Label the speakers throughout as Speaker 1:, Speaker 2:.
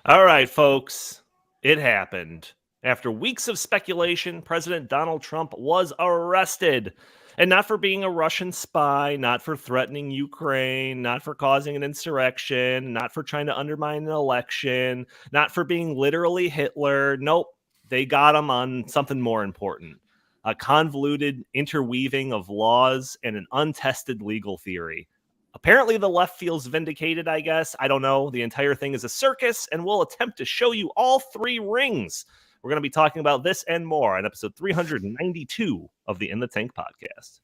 Speaker 1: All right, folks, it happened. After weeks of speculation, President Donald Trump was arrested. And not for being a Russian spy, not for threatening Ukraine, not for causing an insurrection, not for trying to undermine an election, not for being literally Hitler. Nope, they got him on something more important: a convoluted interweaving of laws and an untested legal theory. Apparently, the left feels vindicated, I guess. I don't know. The entire thing is a circus, and we'll attempt to show you all three rings. We're going to be talking about this and more on episode 392 of the In the Tank podcast.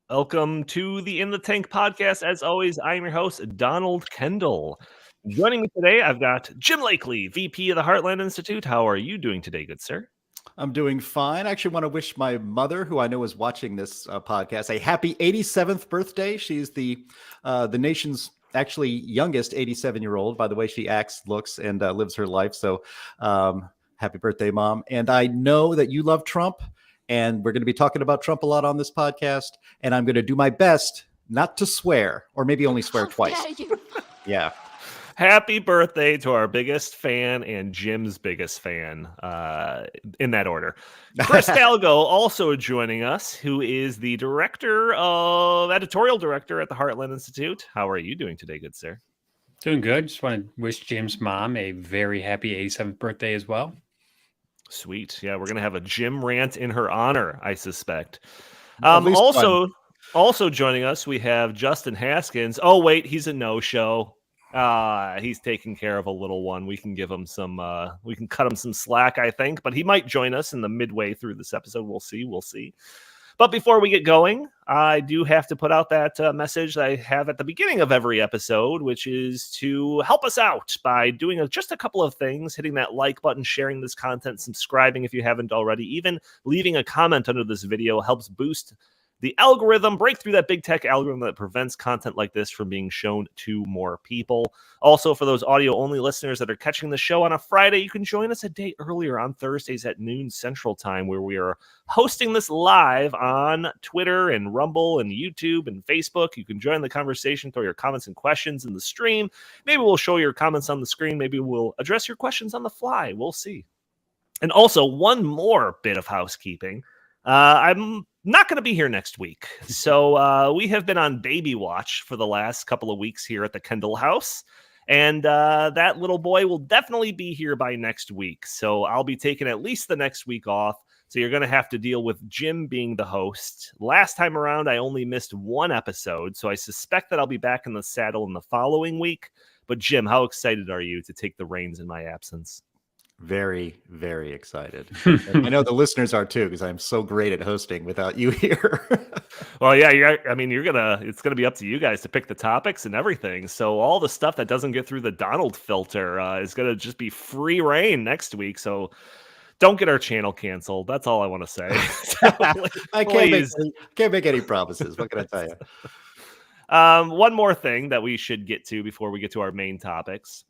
Speaker 1: Welcome to the In the Tank podcast. As always, I am your host, Donald Kendal. Joining me today, I've got Jim Lakely, VP of the Heartland Institute. How are you doing today, good sir?
Speaker 2: I'm doing fine. I actually want to wish my mother, who I know is watching this podcast, a happy 87th birthday. She's the nation's actually youngest 87-year-old by the way she acts, looks, and lives her life. So happy birthday, Mom. And I know that you love Trump. And we're going to be talking about Trump a lot on this podcast. And I'm going to do my best not to swear, or maybe only swear twice. Yeah.
Speaker 1: Happy birthday to our biggest fan and Jim's biggest fan, in that order. Chris Talgo also joining us, who is the editorial director at the Heartland Institute. How are you doing today, good sir?
Speaker 3: Doing good. Just want to wish Jim's mom a very happy 87th birthday as well.
Speaker 1: Sweet. Yeah, we're going to have a Jim rant in her honor, I suspect. Also joining us, we have Justin Haskins. Oh, wait, he's a no-show. He's taking care of a little one. We can give him we can cut him some slack, I think, but he might join us in the midway through this episode. We'll see. But before we get going, I do have to put out that message that I have at the beginning of every episode, which is to help us out by doing just a couple of things: hitting that like button, sharing this content, subscribing if you haven't already, even leaving a comment under this video helps boost the algorithm, break through that big tech algorithm that prevents content like this from being shown to more people. Also, for those audio-only listeners that are catching the show on a Friday, you can join us a day earlier on Thursdays at noon Central Time, where we are hosting this live on Twitter and Rumble and YouTube and Facebook. You can join the conversation, throw your comments and questions in the stream. Maybe we'll show your comments on the screen. Maybe we'll address your questions on the fly. We'll see. And also, one more bit of housekeeping. I'm not going to be here next week. So we have been on baby watch for the last couple of weeks here at the Kendal house. And that little boy will definitely be here by next week. So I'll be taking at least the next week off. So you're going to have to deal with Jim being the host. Last time around, I only missed one episode. So I suspect that I'll be back in the saddle in the following week. But Jim, how excited are you to take the reins in my absence?
Speaker 2: Very, very excited. I know the listeners are too, because I'm so great at hosting without you here.
Speaker 1: Well, yeah, it's gonna be up to you guys to pick the topics and everything. So all the stuff that doesn't get through the Donald filter is gonna just be free reign next week. So don't get our channel canceled. That's all I want to say.
Speaker 2: I can't make any promises. What can I tell you?
Speaker 1: One more thing that we should get to before we get to our main topics.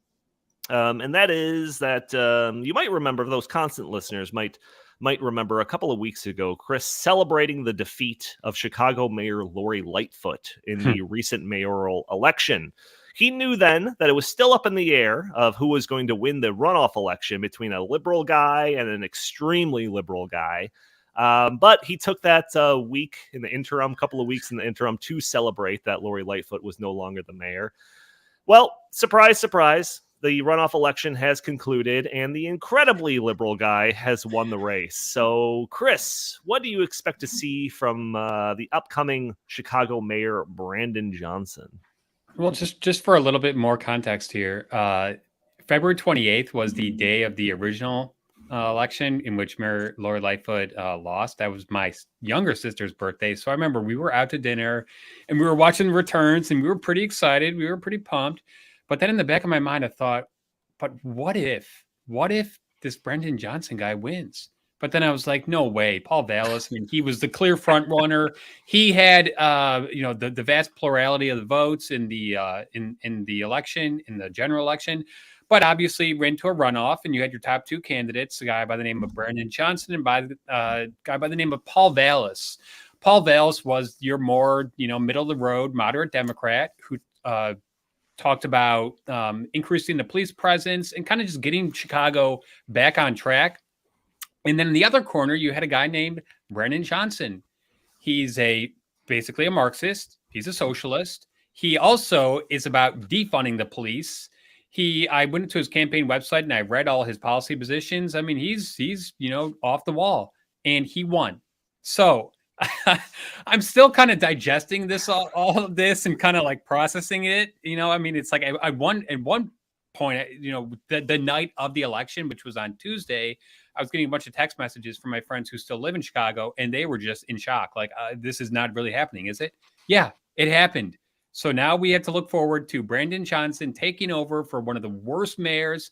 Speaker 1: And that is that you might remember, those constant listeners might remember a couple of weeks ago, Chris celebrating the defeat of Chicago Mayor Lori Lightfoot in the recent mayoral election. He knew then that it was still up in the air of who was going to win the runoff election between a liberal guy and an extremely liberal guy. But he took that couple of weeks in the interim to celebrate that Lori Lightfoot was no longer the mayor. Well, surprise, surprise. The runoff election has concluded, and the incredibly liberal guy has won the race. So, Chris, what do you expect to see from the upcoming Chicago mayor, Brandon Johnson?
Speaker 3: Well, just for a little bit more context here, February 28th was the day of the original election in which Mayor Lori Lightfoot lost. That was my younger sister's birthday. So I remember we were out to dinner and we were watching the returns and we were pretty excited. We were pretty pumped. But then in the back of my mind, I thought, but what if this Brendan Johnson guy wins? But then I was like, no way. Paul Vallis, I mean, he was the clear front runner. He had, the vast plurality of the votes in the election, in the general election. But obviously, ran to a runoff, and you had your top two candidates, a guy by the name of Brendan Johnson and a guy by the name of Paul Vallis. Paul Vallis was your more, middle of the road, moderate Democrat who talked about increasing the police presence and kind of just getting Chicago back on track. And then in the other corner, you had a guy named Brendan Johnson. He's basically a Marxist. He's a socialist. He also is about defunding the police. I went to his campaign website and I read all his policy positions. I mean, he's off the wall, and he won. So I'm still kind of digesting all of this and kind of like processing it. I mean, it's like I won at one point, the night of the election, which was on Tuesday. I was getting a bunch of text messages from my friends who still live in Chicago, and they were just in shock. Like, this is not really happening, is it? Yeah, it happened. So now we have to look forward to Brendan Johnson taking over for one of the worst mayors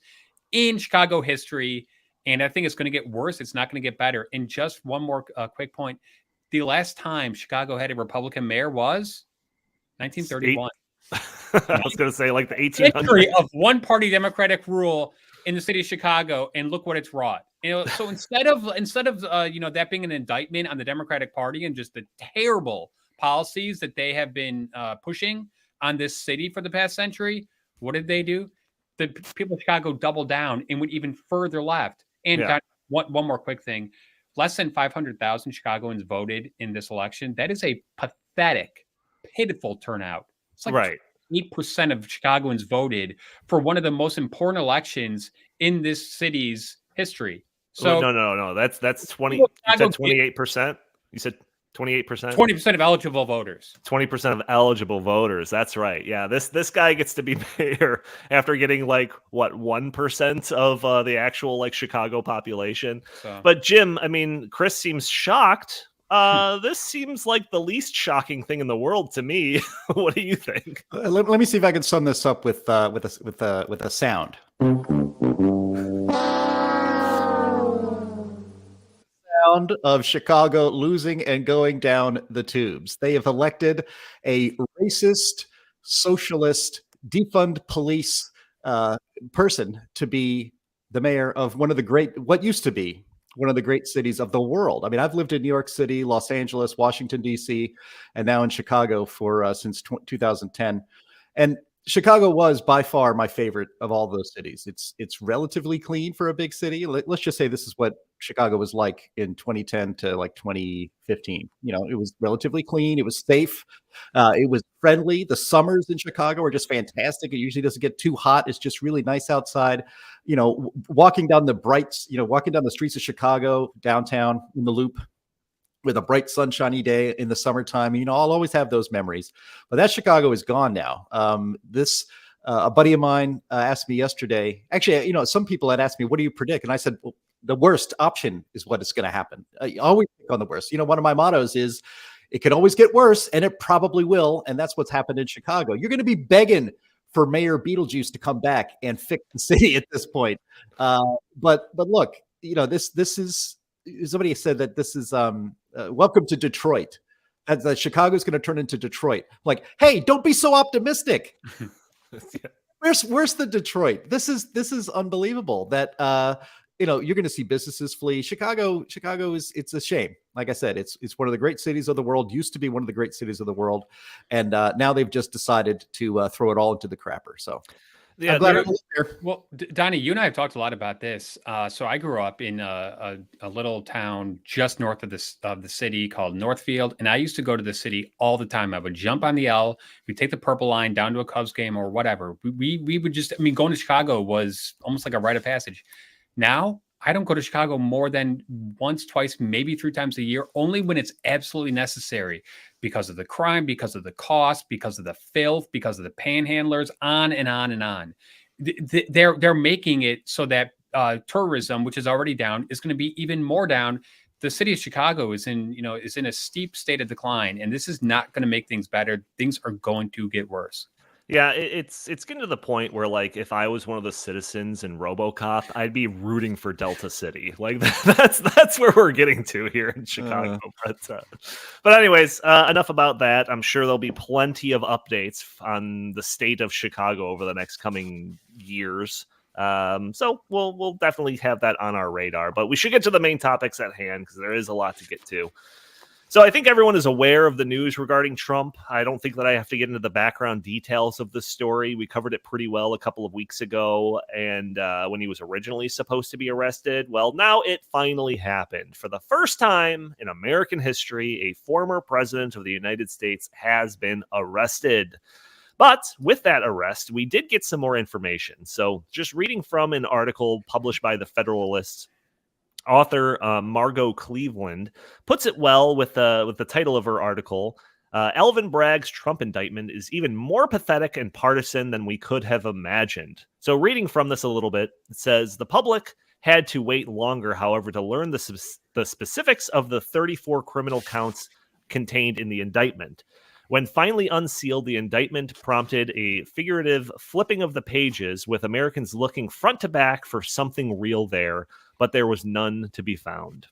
Speaker 3: in Chicago history. And I think it's going to get worse. It's not going to get better. And just one more quick point. The last time Chicago had a Republican mayor was 1931.
Speaker 1: I was going to say like the 1800s.
Speaker 3: History of one-party Democratic rule in the city of Chicago, and look what it's wrought. So instead of that being an indictment on the Democratic Party and just the terrible policies that they have been pushing on this city for the past century, what did they do? The people of Chicago doubled down and went even further left. And one more quick thing. Less than 500,000 Chicagoans voted in this election. That is a pathetic, pitiful turnout. It's like 8% of Chicagoans voted for one of the most important elections in this city's history. So
Speaker 1: no. That's 20. You said 28%. You said 28%.
Speaker 3: 20% of eligible voters.
Speaker 1: 20% of eligible voters. That's right. Yeah. This guy gets to be mayor after getting 1% of the actual Chicago population. So. But Jim, I mean, Chris seems shocked. This seems like the least shocking thing in the world to me. What do you think?
Speaker 2: Let me see if I can sum this up with a sound. Sound of Chicago losing and going down the tubes. They have elected a racist, socialist, defund police person to be the mayor of what used to be one of the great cities of the world. I mean, I've lived in New York City, Los Angeles, Washington, D.C., and now in Chicago since 2010. And Chicago was by far my favorite of all those cities. It's relatively clean for a big city. Let's just say this is what Chicago was like in 2010 to 2015. It was relatively clean. It was safe. It was friendly. The summers in Chicago are just fantastic. It usually doesn't get too hot. It's just really nice outside. Walking down the streets of Chicago, downtown in the Loop, with a bright sunshiny day in the summertime. I'll always have those memories, but that Chicago is gone now. A buddy of mine asked me yesterday, actually, some people had asked me, what do you predict? And I said, well, the worst option is what is going to happen. I always pick on the worst. One of my mottos is it can always get worse, and it probably will. And that's what's happened in Chicago. You're going to be begging for Mayor Beetlejuice to come back and fix the city at this point. But look, this is, somebody said that this is welcome to Detroit. That Chicago's going to turn into Detroit. Like, hey, don't be so optimistic. Where's the Detroit? This is unbelievable. That you're going to see businesses flee. Chicago it's a shame. Like I said, it's one of the great cities of the world. Used to be one of the great cities of the world, and now they've just decided to throw it all into the crapper. So.
Speaker 3: Yeah, I'm glad I was there. Well, Donnie, you and I have talked a lot about this. So I grew up in a little town just north of the city called Northfield, and I used to go to the city all the time. I would jump on the L, we'd take the Purple Line down to a Cubs game or whatever. We would just, going to Chicago was almost like a rite of passage. Now, I don't go to Chicago more than once, twice, maybe 3 times a year, only when it's absolutely necessary because of the crime, because of the cost, because of the filth, because of the panhandlers, on and on and on. They're making it so that tourism, which is already down, is going to be even more down. The city of Chicago is in a steep state of decline, and this is not going to make things better. Things are going to get worse.
Speaker 1: Yeah, it's getting to the point where, like, if I was one of the citizens in RoboCop, I'd be rooting for Delta City. Like, that's where we're getting to here in Chicago. But anyways, enough about that. I'm sure there'll be plenty of updates on the state of Chicago over the next coming years. So we'll definitely have that on our radar. But we should get to the main topics at hand because there is a lot to get to. So I think everyone is aware of the news regarding Trump. I don't think that I have to get into the background details of the story. We covered it pretty well a couple of weeks ago, and when he was originally supposed to be arrested. Well, now it finally happened. For the first time in American history, a former president of the United States has been arrested. But with that arrest, we did get some more information. So just reading from an article published by the Federalist, author Margot Cleveland puts it well with the title of her article. Alvin Bragg's Trump indictment is even more pathetic and partisan than we could have imagined. So reading from this a little bit, it says, the public had to wait longer, however, to learn the specifics of the 34 criminal counts contained in the indictment. When finally unsealed, the indictment prompted a figurative flipping of the pages, with Americans looking front to back for something real there, but there was none to be found.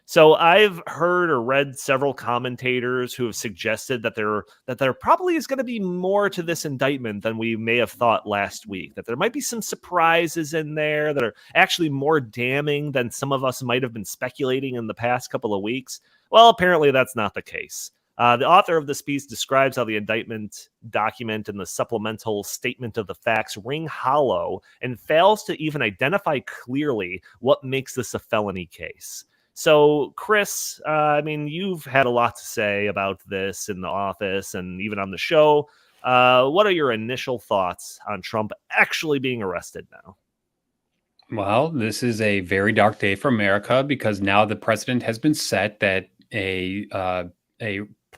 Speaker 1: So I've heard or read several commentators who have suggested that there probably is going to be more to this indictment than we may have thought last week, that there might be some surprises in there that are actually more damning than some of us might have been speculating in the past couple of weeks. Well, apparently that's not the case. The author of this piece describes how the indictment document and the supplemental statement of the facts ring hollow and fails to even identify clearly what makes this a felony case. So, Chris, I mean, you've had a lot to say about this in the office and even on the show. What are your initial thoughts on Trump actually being arrested now?
Speaker 3: Well, this is a very dark day for America because now the precedent has been set that a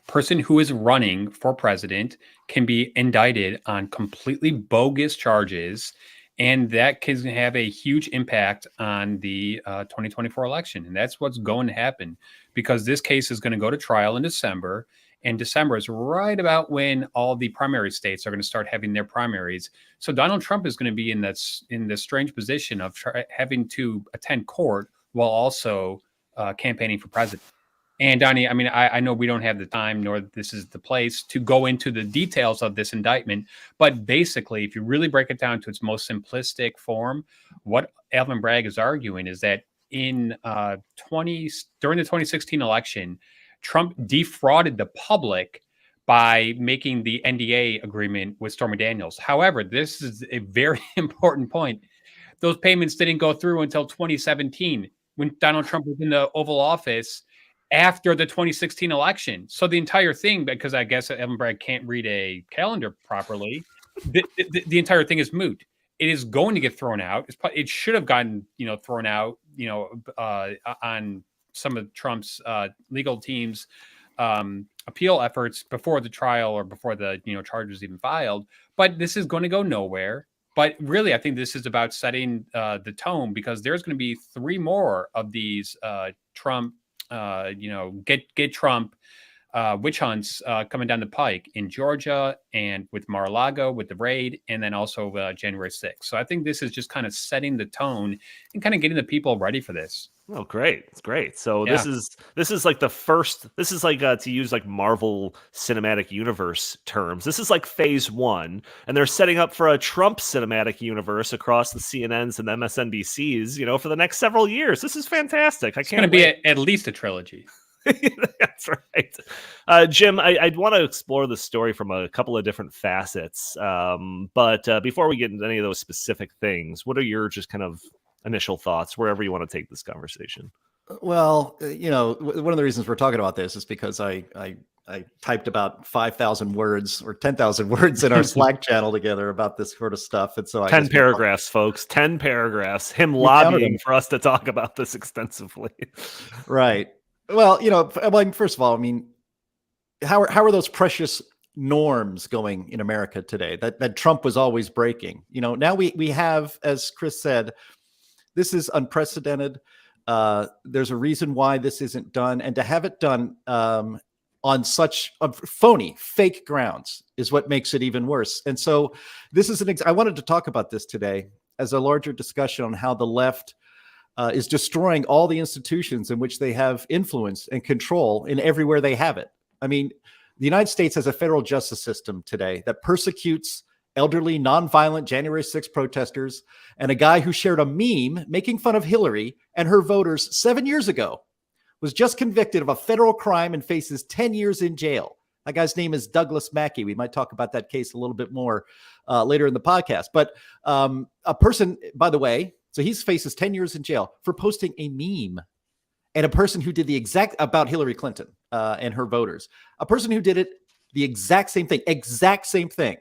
Speaker 3: person who is running for president can be indicted on completely bogus charges, and that can have a huge impact on the 2024 election. And that's what's going to happen because this case is going to go to trial in December, and December is right about when all the primary states are going to start having their primaries. So Donald Trump is going to be in this strange position of having to attend court while also campaigning for president. And Donnie, I mean, I know we don't have the time, nor this is the place to go into the details of this indictment. But basically, if you really break it down to its most simplistic form, what Alvin Bragg is arguing is that during the 2016 election, Trump defrauded the public by making the NDA agreement with Stormy Daniels. However, this is a very important point. Those payments didn't go through until 2017, when Donald Trump was in the Oval Office after the 2016 election. So the entire thing, because I guess Alvin Bragg can't read a calendar properly, the entire thing is moot. It is going to get thrown out. It should have gotten thrown out on some of Trump's legal team's appeal efforts before the trial or before the charges even filed. But this is going to go nowhere. But really, I think this is about setting the tone, because there's going to be 3 more of these Trump get Trump witch hunts coming down the pike in Georgia and with Mar-a-Lago with the raid, and then also January 6th. So I think this is just kind of setting the tone and kind of getting the people ready for this.
Speaker 1: Oh, great. It's great. So yeah. This is like the first, this is like to use like Marvel Cinematic Universe terms. This is like phase 1, and they're setting up for a Trump cinematic universe across the CNNs and MSNBCs, for the next several years. This is fantastic.
Speaker 3: It's going to be at least a trilogy.
Speaker 1: That's right. Jim, I'd want to explore the story from a couple of different facets. But before we get into any of those specific things, what are your just kind of initial thoughts wherever you want to take this conversation?
Speaker 2: Well, one of the reasons we're talking about this is because I typed about 5,000 words or 10,000 words in our Slack channel together about this sort of stuff. And so
Speaker 1: 10 paragraphs, folks, 10 paragraphs, him lobbying for us to talk about this extensively.
Speaker 2: Right. Well, first of all, I mean, how are those precious norms going in America today that Trump was always breaking? Now we have, as Chris said, This is unprecedented. There's a reason why this isn't done, and to have it done on such phony, fake grounds is what makes it even worse. And so this is I wanted to talk about this today as a larger discussion on how the left is destroying all the institutions in which they have influence and control in everywhere they have it. I mean, the United States has a federal justice system today that persecutes elderly, nonviolent January 6th protesters, and a guy who shared a meme making fun of Hillary and her voters 7 years ago was just convicted of a federal crime and faces 10 years in jail. That guy's name is Douglas Mackey. We might talk about that case a little bit more later in the podcast. But a person, by the way, so he faces 10 years in jail for posting a meme. And a person who did the exact, about Hillary Clinton and her voters, a person who did it, the exact same thing,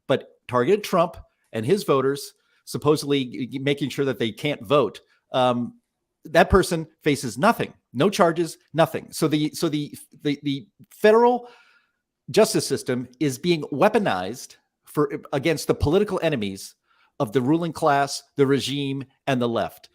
Speaker 2: but targeted Trump and his voters, supposedly making sure that they can't vote. That person faces nothing, no charges, nothing. So the federal justice system is being weaponized against the political enemies of the ruling class, the regime, and the left.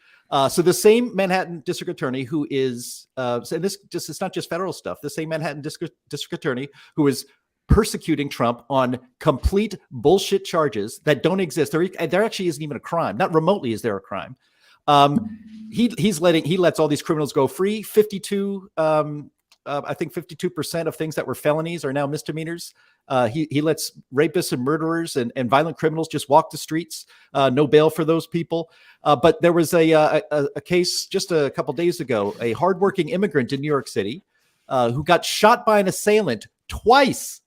Speaker 2: So the same Manhattan district attorney who is, and it's not just federal stuff, the same Manhattan district attorney who is persecuting Trump on complete bullshit charges that don't exist. There actually isn't even a crime. Not remotely is there a crime. He lets all these criminals go free. 52, I think 52% of things that were felonies are now misdemeanors. He lets rapists and murderers and violent criminals just walk the streets. No bail for those people. But there was a case just a couple days ago, a hardworking immigrant in New York City who got shot by an assailant twice.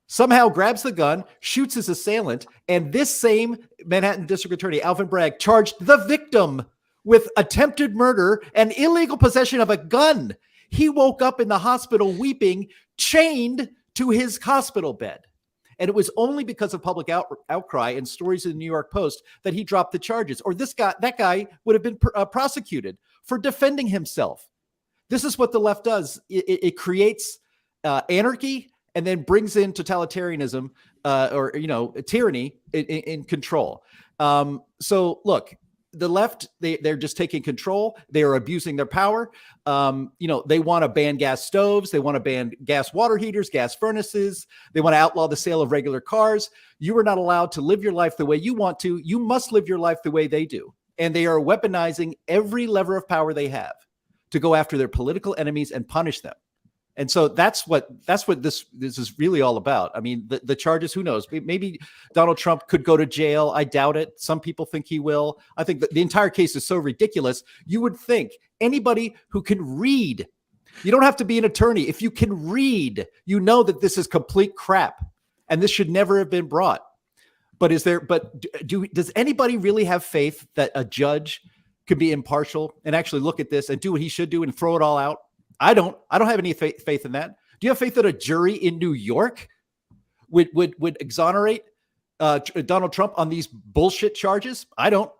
Speaker 2: Somehow grabs the gun, shoots his assailant, and this same Manhattan District Attorney, Alvin Bragg, charged the victim with attempted murder and illegal possession of a gun. He woke up in the hospital weeping, chained to his hospital bed. And it was only because of public outcry and stories in the New York Post that he dropped the charges. Or that guy would have been prosecuted for defending himself. This is what the left does. It creates anarchy and then brings in totalitarianism or tyranny in control. So look, the left, they're just taking control. They are abusing their power. They want to ban gas stoves. They want to ban gas water heaters, gas furnaces. They want to outlaw the sale of regular cars. You are not allowed to live your life the way you want to. You must live your life the way they do. And they are weaponizing every lever of power they have to go after their political enemies and punish them. And so that's what this is really all about. I mean, the charges, who knows? Maybe Donald Trump could go to jail. I doubt it. Some people think he will. I think that the entire case is so ridiculous. You would think anybody who can read, you don't have to be an attorney. If you can read, you know that this is complete crap and this should never have been brought. But does anybody really have faith that a judge could be impartial and actually look at this and do what he should do and throw it all out? I don't have any faith in that. Do you have faith that a jury in New York would exonerate Donald Trump on these bullshit charges? I don't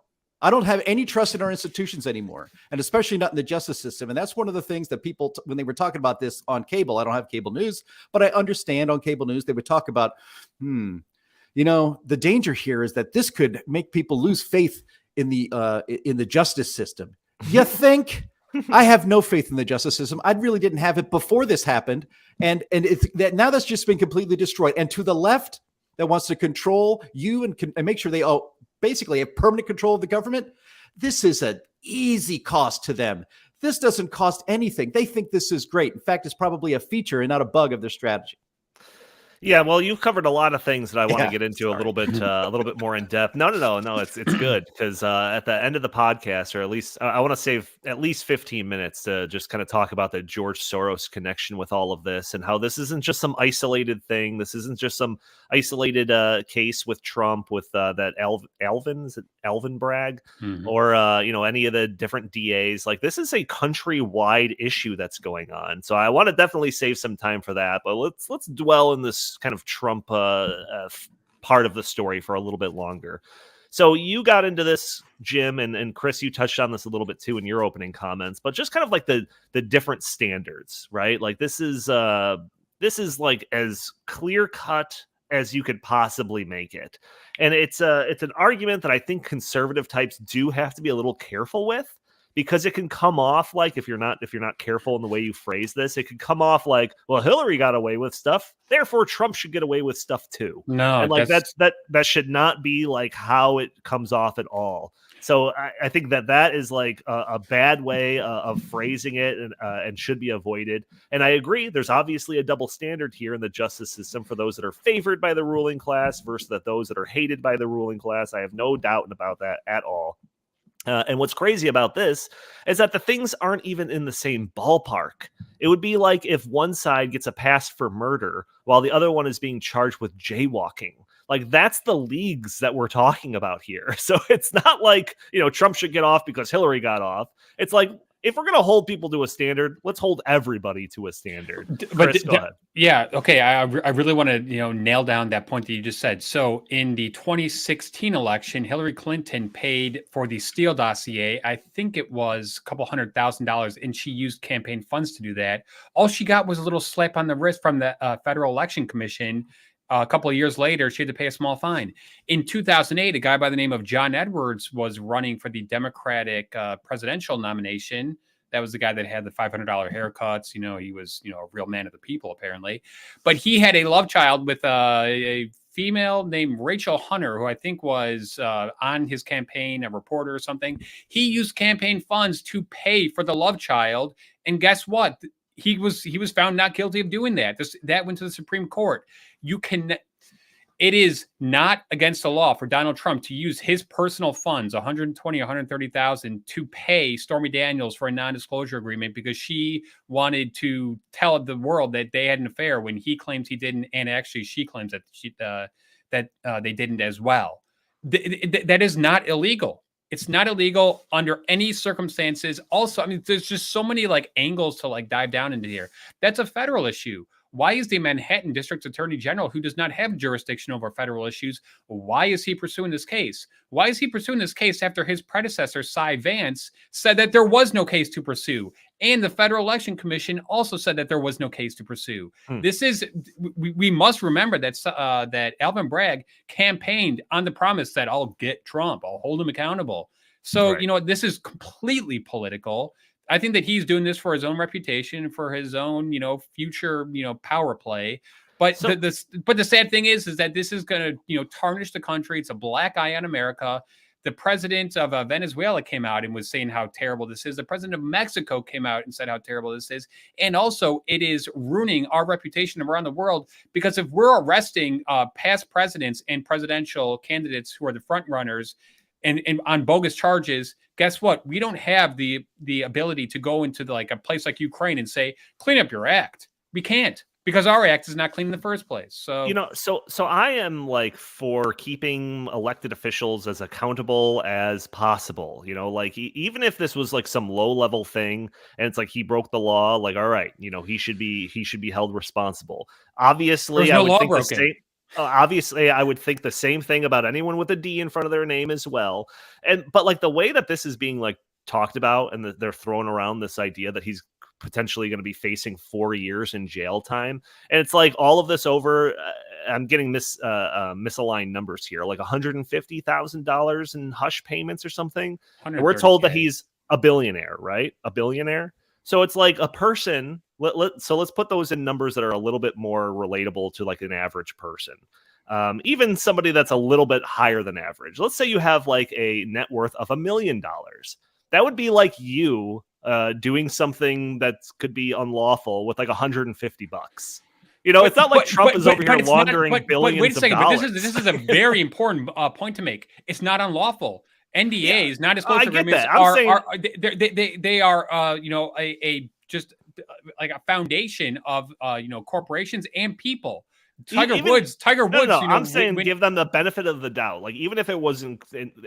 Speaker 2: have any trust in our institutions anymore, and especially not in the justice system. And that's one of the things that people, when they were talking about this on cable, I don't have cable news, but I understand on cable news, they would talk about, the danger here is that this could make people lose faith in the justice system. You think? I have no faith in the justice system. I really didn't have it before this happened. And it's that now that's just been completely destroyed. And to the left that wants to control you and make sure they basically have permanent control of the government, this is an easy cost to them. This doesn't cost anything. They think this is great. In fact, it's probably a feature and not a bug of their strategy.
Speaker 1: Yeah, well, you've covered a lot of things that I want to get into a little bit more in depth. No, it's good because at the end of the podcast, or at least I want to save at least 15 minutes to just kind of talk about the George Soros connection with all of this and how this isn't just some isolated thing. This isn't just some isolated case with Trump with that Alvin, is it Alvin Bragg, or any of the different DAs. Like, this is a countrywide issue that's going on. So I want to definitely save some time for that. But let's dwell in this kind of Trump part of the story for a little bit longer. So you got into this, Jim, and Chris, you touched on this a little bit too in your opening comments, but just kind of like the different standards, right? Like this is like as clear cut as you could possibly make it. And it's an argument that I think conservative types do have to be a little careful with, because it can come off like, if you're not careful in the way you phrase this, it could come off like, well, Hillary got away with stuff, therefore Trump should get away with stuff too.
Speaker 3: No,
Speaker 1: and like that should not be like how it comes off at all. So I think that is like a bad way of phrasing it, and should be avoided. And I agree, there's obviously a double standard here in the justice system for those that are favored by the ruling class versus those that are hated by the ruling class. I have no doubt about that at all. And what's crazy about this is that the things aren't even in the same ballpark. It would be like if one side gets a pass for murder while the other one is being charged with jaywalking. Like, that's the leagues that we're talking about here. So it's not like, Trump should get off because Hillary got off. It's like, if we're going to hold people to a standard, let's hold everybody to a standard. Chris, go ahead.
Speaker 3: Yeah. Okay. I really want to, nail down that point that you just said. So in the 2016 election, Hillary Clinton paid for the Steele dossier. I think it was a couple $100,000, and she used campaign funds to do that. All she got was a little slap on the wrist from the Federal Election Commission. A couple of years later, she had to pay a small fine. In 2008, a guy by the name of John Edwards was running for the Democratic presidential nomination. That was the guy that had the $500 haircuts. He was, a real man of the people, apparently. But he had a love child with a female named Rachel Hunter, who I think was on his campaign, a reporter or something. He used campaign funds to pay for the love child. And guess what? He was found not guilty of doing that. That went to the Supreme Court. It is not against the law for Donald Trump to use his personal funds, $120,000, $130,000, to pay Stormy Daniels for a non-disclosure agreement because she wanted to tell the world that they had an affair when he claims he didn't, and actually she claims that they didn't as well. That is not illegal. It's not illegal under any circumstances. Also, I mean, there's just so many angles to dive down into here. That's a federal issue. Why is the Manhattan District Attorney General, who does not have jurisdiction over federal issues, why is he pursuing this case? Why is he pursuing this case after his predecessor, Cy Vance, said that there was no case to pursue? And the Federal Election Commission also said that there was no case to pursue. This is, we must remember that Alvin Bragg campaigned on the promise that I'll get Trump, I'll hold him accountable. So, right. This is completely political. I think that he's doing this for his own reputation, for his own, future, power play. But the sad thing is that this is going to, tarnish the country. It's a black eye on America. The president of Venezuela came out and was saying how terrible this is. The president of Mexico came out and said how terrible this is. And also, it is ruining our reputation around the world, because if we're arresting past presidents and presidential candidates who are the front runners and on bogus charges, guess what? We don't have the ability to go into a place like Ukraine and say, clean up your act. We can't, because our act is not clean in the first place. So,
Speaker 1: so I am for keeping elected officials as accountable as possible. Even if this was some low level thing and it's he broke the law, all right, he should be held responsible. Obviously, I would think the same. Obviously, I would think the same thing about anyone with a D in front of their name as well. But the way that this is being talked about, and they're throwing around this idea that he's potentially going to be facing 4 years in jail time, and it's all of this over. I'm getting misaligned numbers here, $150,000 in hush payments or something. And we're told that he's a billionaire, right? A billionaire. So it's a person. So let's put those in numbers that are a little bit more relatable to an average person. Even somebody that's a little bit higher than average. Let's say you have a net worth of $1 million. That would be you doing something that could be unlawful with $150. It's not Trump is over here laundering billions
Speaker 3: wait a second,
Speaker 1: of dollars.
Speaker 3: But this is a very important point to make. It's not unlorlawful. NDAs, non-disclosure agreements, they are just a foundation of corporations and people. Tiger Woods.
Speaker 1: No, I'm saying give them the benefit of the doubt. Even if it wasn't,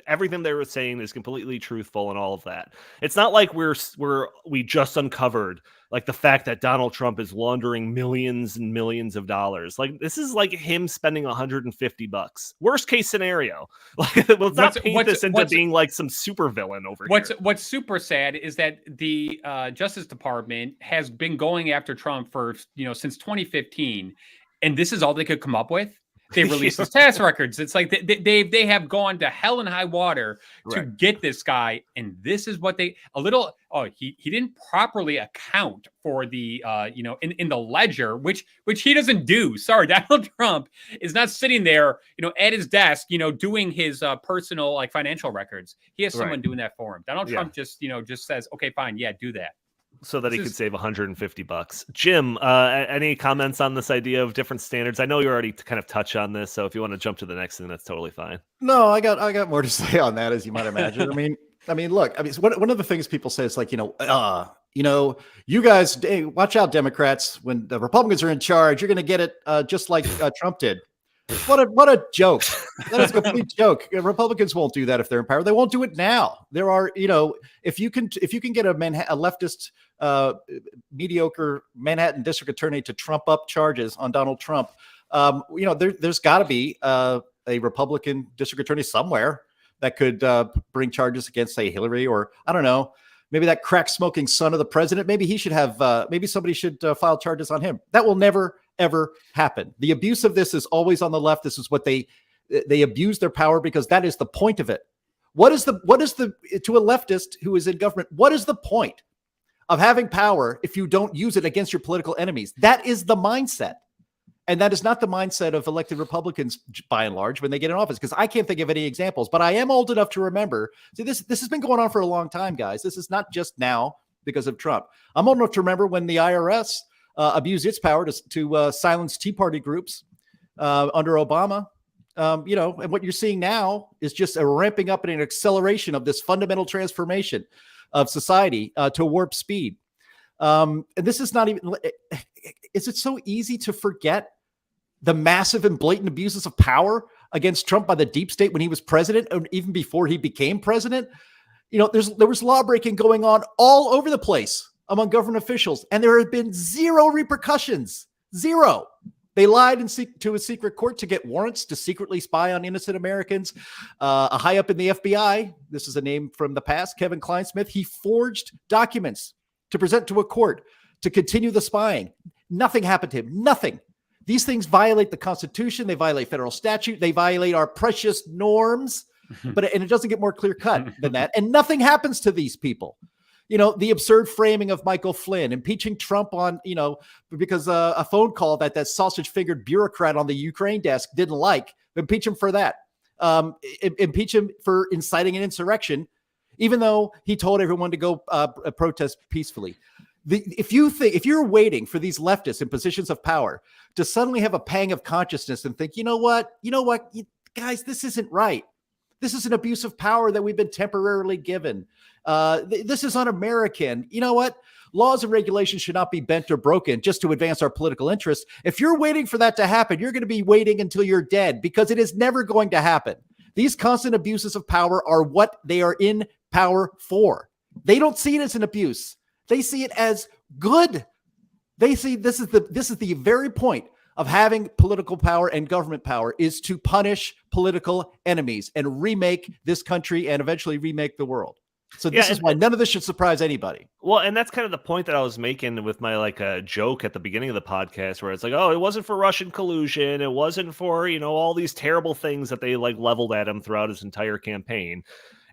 Speaker 1: everything they were saying is completely truthful and all of that. It's not we just uncovered the fact that Donald Trump is laundering millions and millions of dollars. This is him spending $150. Worst case scenario. Let's not paint this into being some super villain over here.
Speaker 3: What's super sad is that the Justice Department has been going after Trump for since 2015. And this is all they could come up with. they release his tax records. It's like they have gone to hell and high water to get this guy, and this is what he didn't properly account for the in the ledger, which he doesn't do. Sorry, Donald Trump is not sitting there at his desk doing his personal like financial records. He has someone doing that for him. Donald Trump just says, okay, fine, yeah, do that.
Speaker 1: So that he could save $150. Jim, any comments on this idea of different standards? I know you already kind of touch on this, so if you want to jump to the next thing, that's totally fine.
Speaker 2: No, I got more to say on that, as you might imagine. I mean, look, one of the things people say is like, you guys, hey, watch out, Democrats. When the Republicans are in charge, you're going to get it just like Trump did. What a joke. That is a complete joke. Republicans won't do that if they're in power. They won't do it now. There are, if you can get a leftist, mediocre Manhattan district attorney to trump up charges on Donald Trump, there's got to be a Republican district attorney somewhere that could bring charges against, say, Hillary, or I don't know, maybe that crack smoking son of the president. Maybe he should have, maybe somebody should file charges on him. That will never, ever happen. The abuse of this is always on the left. This is what they abuse their power because that is the point of it. What is the to a leftist who is in government, what is the point of having power if you don't use it against your political enemies? That is the mindset. And that is not the mindset of elected Republicans, by and large, when they get in office, because I can't think of any examples, but I am old enough to remember. See, this has been going on for a long time, guys. This is not just now because of Trump. I'm old enough to remember when the IRS abused its power to silence Tea Party groups under Obama. And what you're seeing now is just a ramping up and an acceleration of this fundamental transformation of society to warp speed. And this is not even, is it so easy to forget the massive and blatant abuses of power against Trump by the deep state when he was president, and even before he became president? There was lawbreaking going on all over the place among government officials, and there have been zero repercussions. Zero. They lied to a secret court to get warrants to secretly spy on innocent Americans. A high up in the FBI, this is a name from the past, Kevin Kleinsmith, he forged documents to present to a court to continue the spying. Nothing happened to him. Nothing. These things violate the Constitution. They violate federal statute. They violate our precious norms. And it doesn't get more clear cut than that. And nothing happens to these people. The absurd framing of Michael Flynn, impeaching Trump on, because a phone call that sausage-fingered bureaucrat on the Ukraine desk didn't like, impeach him for that. Impeach him for inciting an insurrection, even though he told everyone to go protest peacefully. If you're waiting for these leftists in positions of power to suddenly have a pang of consciousness and think, you know what, guys, this isn't right. This is an abuse of power that we've been temporarily given. This is un-American. You know what? Laws and regulations should not be bent or broken just to advance our political interests. If you're waiting for that to happen, you're going to be waiting until you're dead, because it is never going to happen. These constant abuses of power are what they are in power for. They don't see it as an abuse. They see it as good. They see this is the very point of having political power and government power, is to punish political enemies and remake this country and eventually remake the world. So this is why none of this should surprise anybody.
Speaker 1: Well, and that's kind of the point that I was making with my joke at the beginning of the podcast, where it's like, oh, it wasn't for Russian collusion. It wasn't for, all these terrible things that they leveled at him throughout his entire campaign.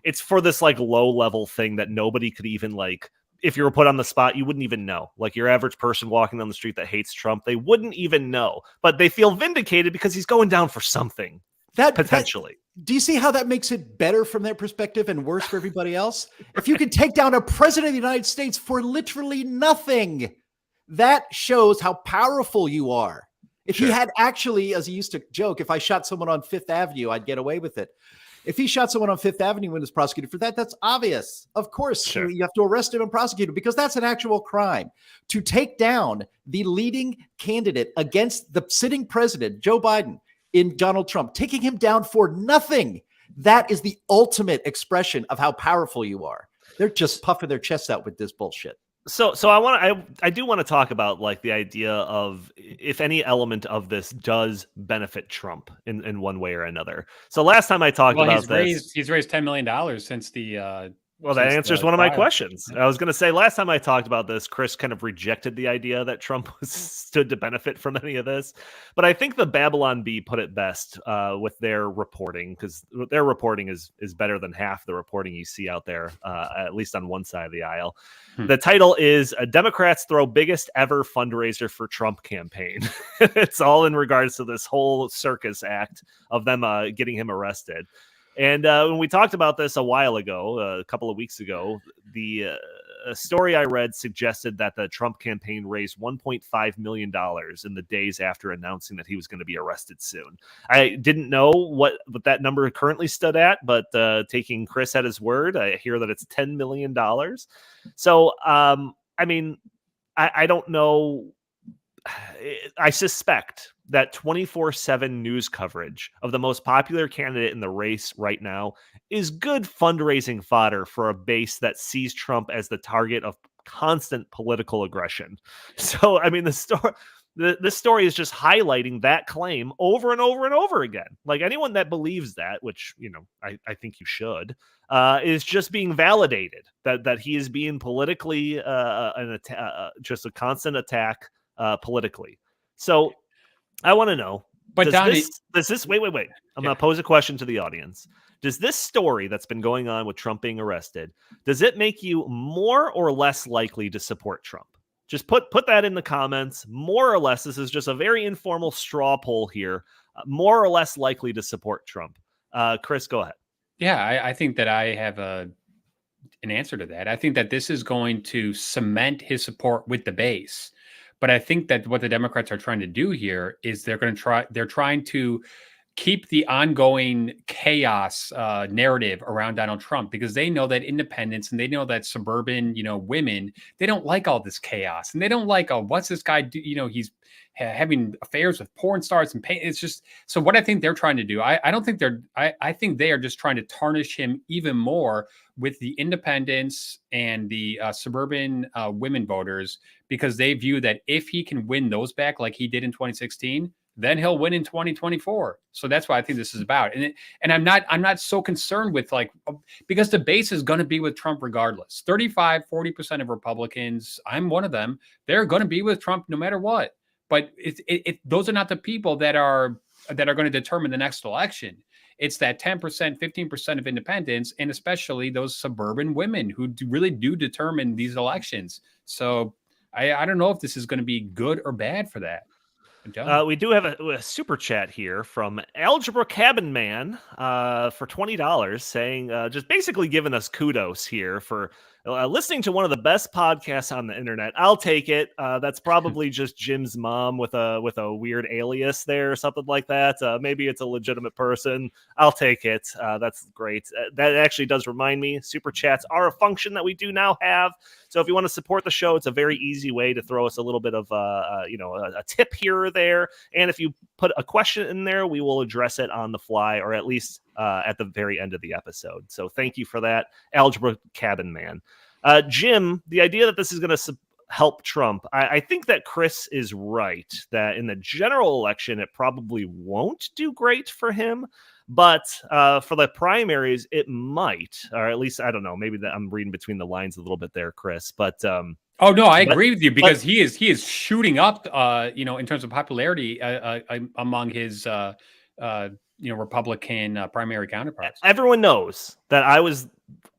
Speaker 1: It's for this low level thing that nobody could even if you were put on the spot, you wouldn't even know. Your average person walking down the street that hates Trump, they wouldn't even know. But they feel vindicated because he's going down for something. Potentially.
Speaker 2: Do you see how that makes it better from their perspective and worse for everybody else? If you can take down a president of the United States for literally nothing, that shows how powerful you are. If he had actually, as he used to joke, if I shot someone on Fifth Avenue, I'd get away with it. If he shot someone on Fifth Avenue and was prosecuted for that, that's obvious. Of course, you have to arrest him and prosecute him, because that's an actual crime. To take down the leading candidate against the sitting president, Joe Biden, in Donald Trump, taking him down for nothing, that is the ultimate expression of how powerful you are. They're just puffing their chests out with this bullshit.
Speaker 1: So I do want to talk about the idea of if any element of this does benefit Trump in one way or another. So last time I talked about
Speaker 3: this, he's raised $10 million since the
Speaker 1: Well, that
Speaker 3: since
Speaker 1: answers
Speaker 3: the
Speaker 1: one of my
Speaker 3: trial.
Speaker 1: questions. I was going to say last time I talked about this, Chris kind of rejected the idea that Trump stood to benefit from any of this. But I think the Babylon Bee put it best with their reporting, because their reporting is better than half the reporting you see out there, at least on one side of the aisle. The title is Democrats Throw Biggest Ever Fundraiser for Trump Campaign. It's all in regards to this whole circus act of them getting him arrested. And when we talked about this a while ago, a couple of weeks ago, the story I read suggested that the Trump campaign raised $1.5 million in the days after announcing that he was going to be arrested soon. I didn't know what that number currently stood at, but taking Chris at his word, I hear that it's $10 million. So, I mean, I don't know. I suspect that 24/7 news coverage of the most popular candidate in the race right now is good fundraising fodder for a base that sees Trump as the target of constant political aggression. So, I mean, this story is just highlighting that claim over and over and over again. Like, anyone that believes that, which, I think you should, is just being validated that he is being politically just a constant attack politically. So I want to know,
Speaker 3: But Donnie,
Speaker 1: does this wait. I'm going to pose a question to the audience. Does this story that's been going on with Trump being arrested, does it make you more or less likely to support Trump? Just put that in the comments. More or less, this is just a very informal straw poll here. More or less likely to support Trump. Chris, go ahead.
Speaker 3: Yeah, I think that I have an answer to that. I think that this is going to cement his support with the base. But I think that what the Democrats are trying to do here is they're trying to keep the ongoing chaos narrative around Donald Trump, because they know that independents and they know that suburban, women, they don't like all this chaos, and they don't like, what's this guy do? He's having affairs with porn stars and pain. It's just, so what I think they're trying to do, I think they are just trying to tarnish him even more with the independents and the suburban women voters, because they view that if he can win those back like he did in 2016, then he'll win in 2024. So that's what I think this is about. And I'm not so concerned with, because the base is going to be with Trump regardless. 35-40% of Republicans, I'm one of them, they're going to be with Trump no matter what. But those are not the people that are going to determine the next election. It's that 10%, 15% of independents, and especially those suburban women who really do determine these elections. So I don't know if this is going to be good or bad for that.
Speaker 1: We do have a super chat here from Algebra Cabin Man for $20, saying just basically giving us kudos here for listening to one of the best podcasts on the internet. I'll take it. That's probably just Jim's mom with a weird alias there or something like that. Maybe it's a legitimate person. I'll take it. That's great. That actually does remind me, super chats are a function that we do now have. So if you want to support the show, it's a very easy way to throw us a little bit of a tip here or there. And if you put a question in there, we will address it on the fly, or at least at the very end of the episode. So thank you for that, Algebra Cabin Man. Jim, the idea that this is going to help Trump, I think that Chris is right, that in the general election, it probably won't do great for him. But for the primaries, it might, or at least, I don't know, maybe I'm reading between the lines a little bit there, Chris. But
Speaker 3: oh no, I agree with you, because he is shooting up, in terms of popularity among his Republican primary counterparts.
Speaker 1: Everyone knows that I was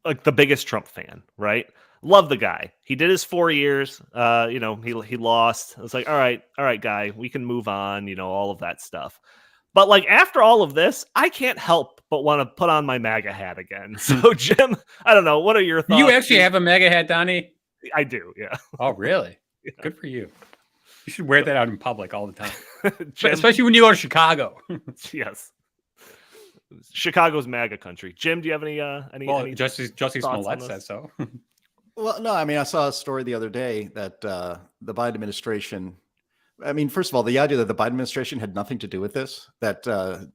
Speaker 1: like the biggest Trump fan, right? Love the guy. He did his 4 years. He lost. I was like, all right, guy, we can move on. All of that stuff. But after all of this, I can't help but want to put on my MAGA hat again. So, Jim, I don't know. What are your thoughts?
Speaker 3: You actually have a MAGA hat, Donnie?
Speaker 1: I do, yeah.
Speaker 3: Oh, really? Yeah. Good for you. You should wear that out in public all the time,
Speaker 1: Jim,
Speaker 3: especially when you go to Chicago.
Speaker 1: Yes. Chicago's MAGA country. Jim, do you have any?
Speaker 3: Well, Justice Smollett said so.
Speaker 2: Well, no, I mean, I saw a story the other day that the Biden administration, I mean, first of all, the idea that the Biden administration had nothing to do with this, that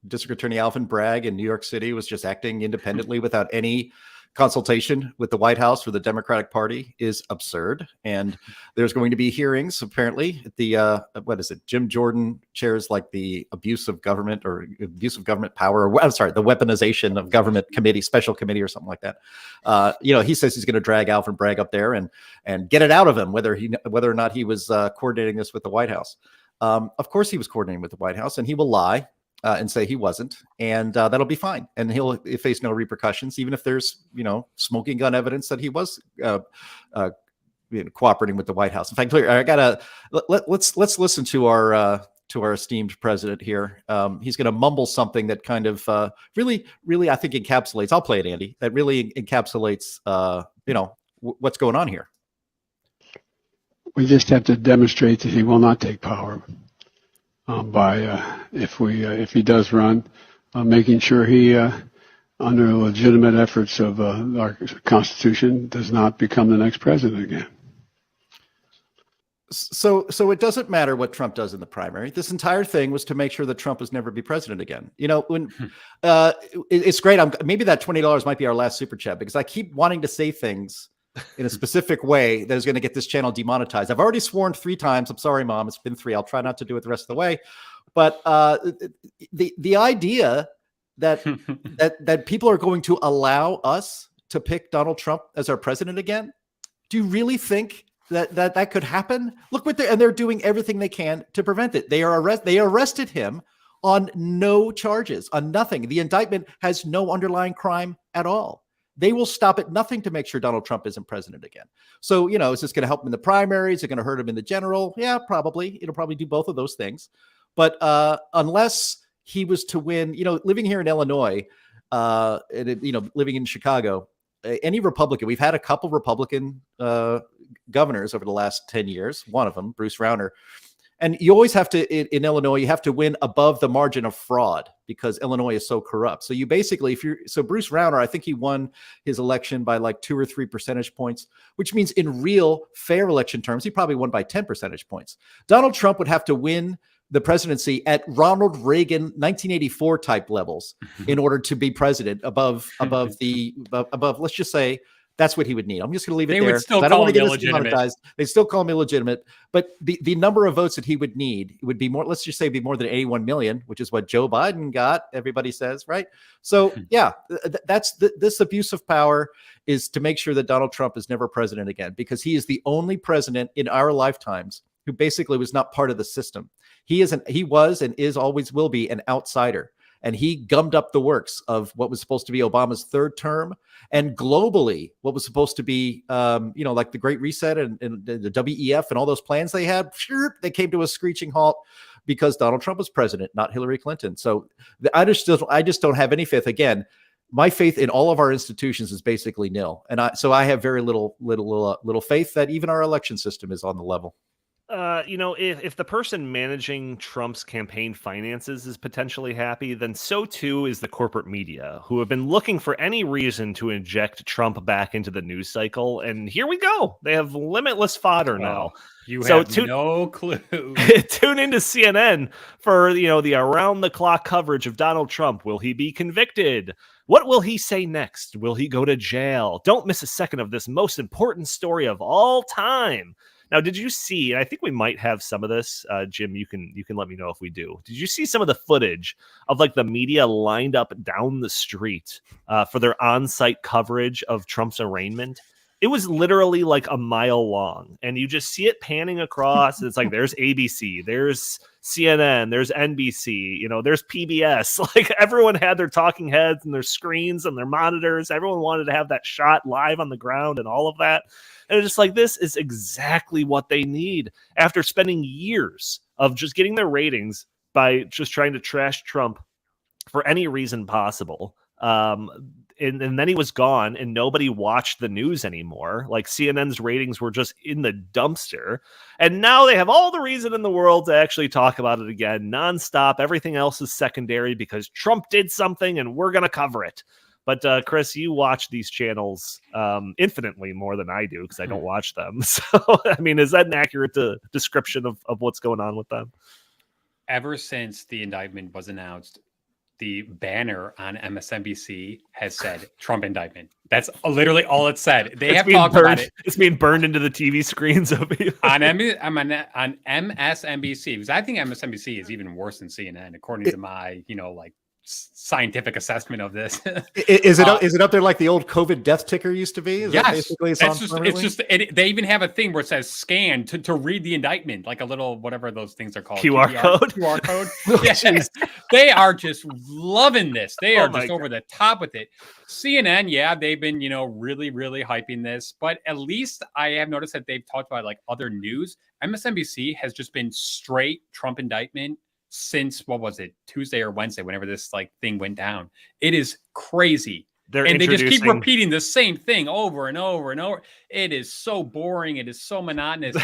Speaker 2: District Attorney Alvin Bragg in New York City was just acting independently without any consultation with the White House for the Democratic Party is absurd. And there's going to be hearings, apparently, at the, what is it? Jim Jordan chairs like the abuse of government power, or I'm sorry, the weaponization of government committee, special committee or something like that. He says he's going to drag Alvin Bragg up there and get it out of him, whether or not he was coordinating this with the White House. Of course he was coordinating with the White House, and he will lie and say he wasn't, and that'll be fine. And he'll face no repercussions, even if there's, smoking gun evidence that he was cooperating with the White House. In fact, let's listen to our esteemed president here. He's going to mumble something that kind of really, I think encapsulates. I'll play it, Andy. That really encapsulates, what's going on here.
Speaker 4: We just have to demonstrate that he will not take power by if he does run, making sure he, under legitimate efforts of our Constitution, does not become the next president again.
Speaker 2: So it doesn't matter what Trump does in the primary. This entire thing was to make sure that Trump was never be president again. It's great. Maybe that $20 might be our last super chat, because I keep wanting to say things in a specific way that is going to get this channel demonetized. I've already sworn 3 times. I'm sorry, Mom. It's been 3. I'll try not to do it the rest of the way. But the idea that that people are going to allow us to pick Donald Trump as our president again, do you really think that could happen? Look what they're doing everything they can to prevent it. They arrested him on no charges, on nothing. The indictment has no underlying crime at all. They will stop at nothing to make sure Donald Trump isn't president again. So, is this going to help him in the primaries? Is it going to hurt him in the general? Yeah, probably. It'll probably do both of those things. But unless he was to win, living here in Illinois, living in Chicago, any Republican, we've had a couple Republican governors over the last 10 years, one of them, Bruce Rauner. And you always have to, in Illinois, you have to win above the margin of fraud because Illinois is so corrupt. So you basically, Bruce Rauner, I think he won his election by like 2 or 3 percentage points, which means in real fair election terms, he probably won by 10 percentage points. Donald Trump would have to win the presidency at Ronald Reagan 1984 type levels in order to be president above, let's just say, that's what he would need. I'm just going to leave it there. I don't want to get this demonetized. They still call him illegitimate, but the number of votes that he would need would be more. Let's just say be more than 81 million, which is what Joe Biden got. Everybody says, right? So yeah, this abuse of power is to make sure that Donald Trump is never president again, because he is the only president in our lifetimes who basically was not part of the system. He was and is always will be an outsider. And he gummed up the works of what was supposed to be Obama's 3rd term, and globally, what was supposed to be, like the Great Reset and the WEF and all those plans they had, they came to a screeching halt because Donald Trump was president, not Hillary Clinton. So I just don't have any faith. Again, my faith in all of our institutions is basically nil, and I have very little faith that even our election system is on the level.
Speaker 1: If the person managing Trump's campaign finances is potentially happy, then so too is the corporate media, who have been looking for any reason to inject Trump back into the news cycle. And here we go. They have limitless fodder now.
Speaker 3: You have no clue.
Speaker 1: Tune into CNN for, the around-the-clock coverage of Donald Trump. Will he be convicted? What will he say next? Will he go to jail? Don't miss a second of this most important story of all time. Now, did you see, and I think we might have some of this, Jim, you can let me know if we do. Did you see some of the footage of like the media lined up down the street for their on-site coverage of Trump's arraignment? It was literally like a mile long, and you just see it panning across. And it's like, there's ABC, there's CNN, there's NBC, there's PBS. Like everyone had their talking heads and their screens and their monitors. Everyone wanted to have that shot live on the ground and all of that. And it's just like, this is exactly what they need after spending years of just getting their ratings by just trying to trash Trump for any reason possible. And then he was gone and nobody watched the news anymore. Like CNN's ratings were just in the dumpster. And now they have all the reason in the world to actually talk about it again, nonstop. Everything else is secondary because Trump did something and we're going to cover it. But Chris, you watch these channels infinitely more than I do because I don't watch them. So, I mean, is that an accurate description of what's going on with them?
Speaker 3: Ever since the indictment was announced, the banner on MSNBC has said Trump indictment. That's literally all it said. They have talked about it.
Speaker 1: It's being burned into the TV screens of you.
Speaker 3: on MSNBC, because I think MSNBC is even worse than CNN, according to my, scientific assessment of this.
Speaker 2: Is it up there like the old COVID death ticker used to be? Is
Speaker 3: yes,
Speaker 2: that basically
Speaker 3: they even have a thing where it says scan to read the indictment, like a little whatever those things are called.
Speaker 1: QR code.
Speaker 3: QR code. Yes. They are just loving this. They are just over the top with it. CNN, yeah, they've been really, really hyping this, but at least I have noticed that they've talked about like other news. MSNBC has just been straight Trump indictment since, what was it, Tuesday or Wednesday, whenever this thing went down. It is crazy. They just keep repeating the same thing over and over and over. It is so boring. It is so monotonous.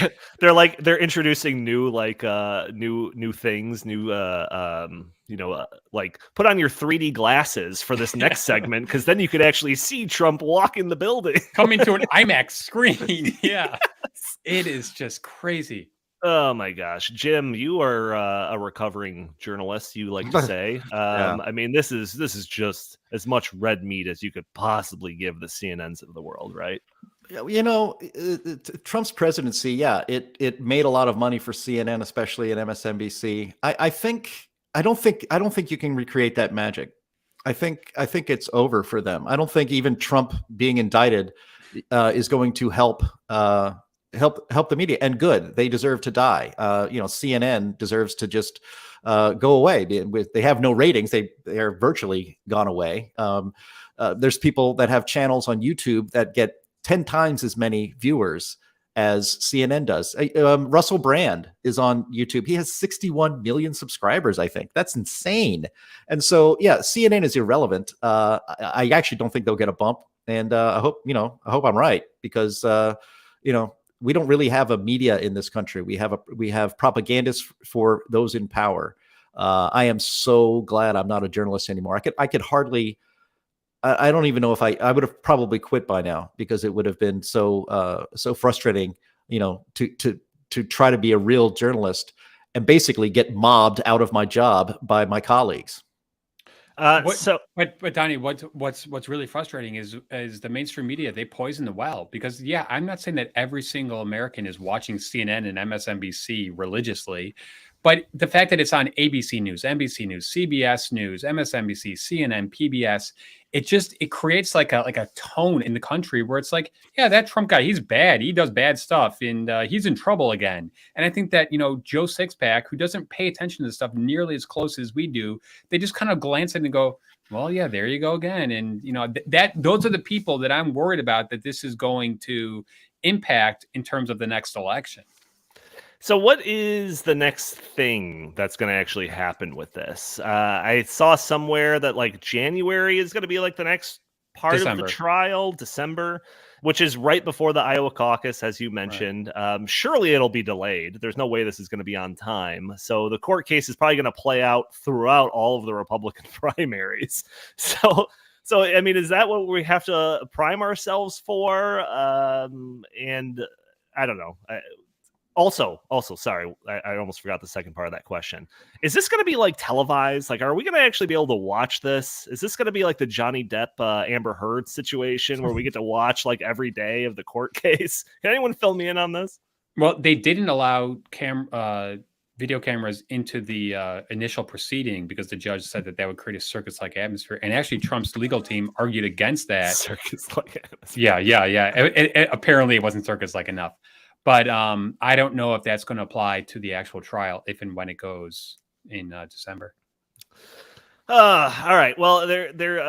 Speaker 1: they're introducing new things, like put on your 3D glasses for this next segment, because then you could actually see Trump walk in the building.
Speaker 3: Coming to an IMAX screen. Yeah. Yes. It is just crazy.
Speaker 1: Oh my gosh, Jim, you are a recovering journalist, you like to say. I mean, this is just as much red meat as you could possibly give the CNNs of the world, right?
Speaker 2: Trump's presidency, it made a lot of money for CNN, especially at MSNBC. I don't think you can recreate that magic. I think it's over for them. I don't think even Trump being indicted is going to help the media, and good. They deserve to die. CNN deserves to just go away. They have no ratings. They are virtually gone away. There's people that have channels on YouTube that get 10 times as many viewers as CNN does. Russell Brand is on YouTube. He has 61 million subscribers, I think. That's insane. And so, CNN is irrelevant. I actually don't think they'll get a bump. And I hope I'm right, because we don't really have a media in this country. We have propagandists for those in power. I am so glad I'm not a journalist anymore. I could hardly. I don't even know if I would have probably quit by now, because it would have been so frustrating, to try to be a real journalist and basically get mobbed out of my job by my colleagues.
Speaker 3: But Donnie, what's really frustrating is the mainstream media. They poison the well, because I'm not saying that every single American is watching CNN and MSNBC religiously, but the fact that it's on ABC News, NBC News, CBS News, MSNBC, CNN, PBS, it creates like a tone in the country where it's like, that Trump guy, he's bad, he does bad stuff, and he's in trouble again. And I think that Joe Sixpack, who doesn't pay attention to this stuff nearly as close as we do, they just kind of glance at it and go, well, there you go again. And those are the people that I'm worried about, that this is going to impact in terms of the next election.
Speaker 1: So what is the next thing that's going to actually happen with this? I saw somewhere that like January is going to be like the next part of the trial, December, which is right before the Iowa caucus, as you mentioned. Right. Surely it'll be delayed. There's no way this is going to be on time. So the court case is probably going to play out throughout all of the Republican primaries. So I mean, is that what we have to prime ourselves for? And I don't know. Also, sorry, I almost forgot the second part of that question. Is this going to be like televised? Like, are we going to actually be able to watch this? Is this going to be like the Johnny Depp, Amber Heard situation where we get to watch like every day of the court case? Can anyone fill me in on this?
Speaker 3: Well, they didn't allow video cameras into the initial proceeding because the judge said that would create a circus-like atmosphere. And actually, Trump's legal team argued against that.
Speaker 1: Circus-like atmosphere.
Speaker 3: Yeah. Apparently, it wasn't circus-like enough. But I don't know if that's going to apply to the actual trial if and when it goes in December.
Speaker 1: All right. Well,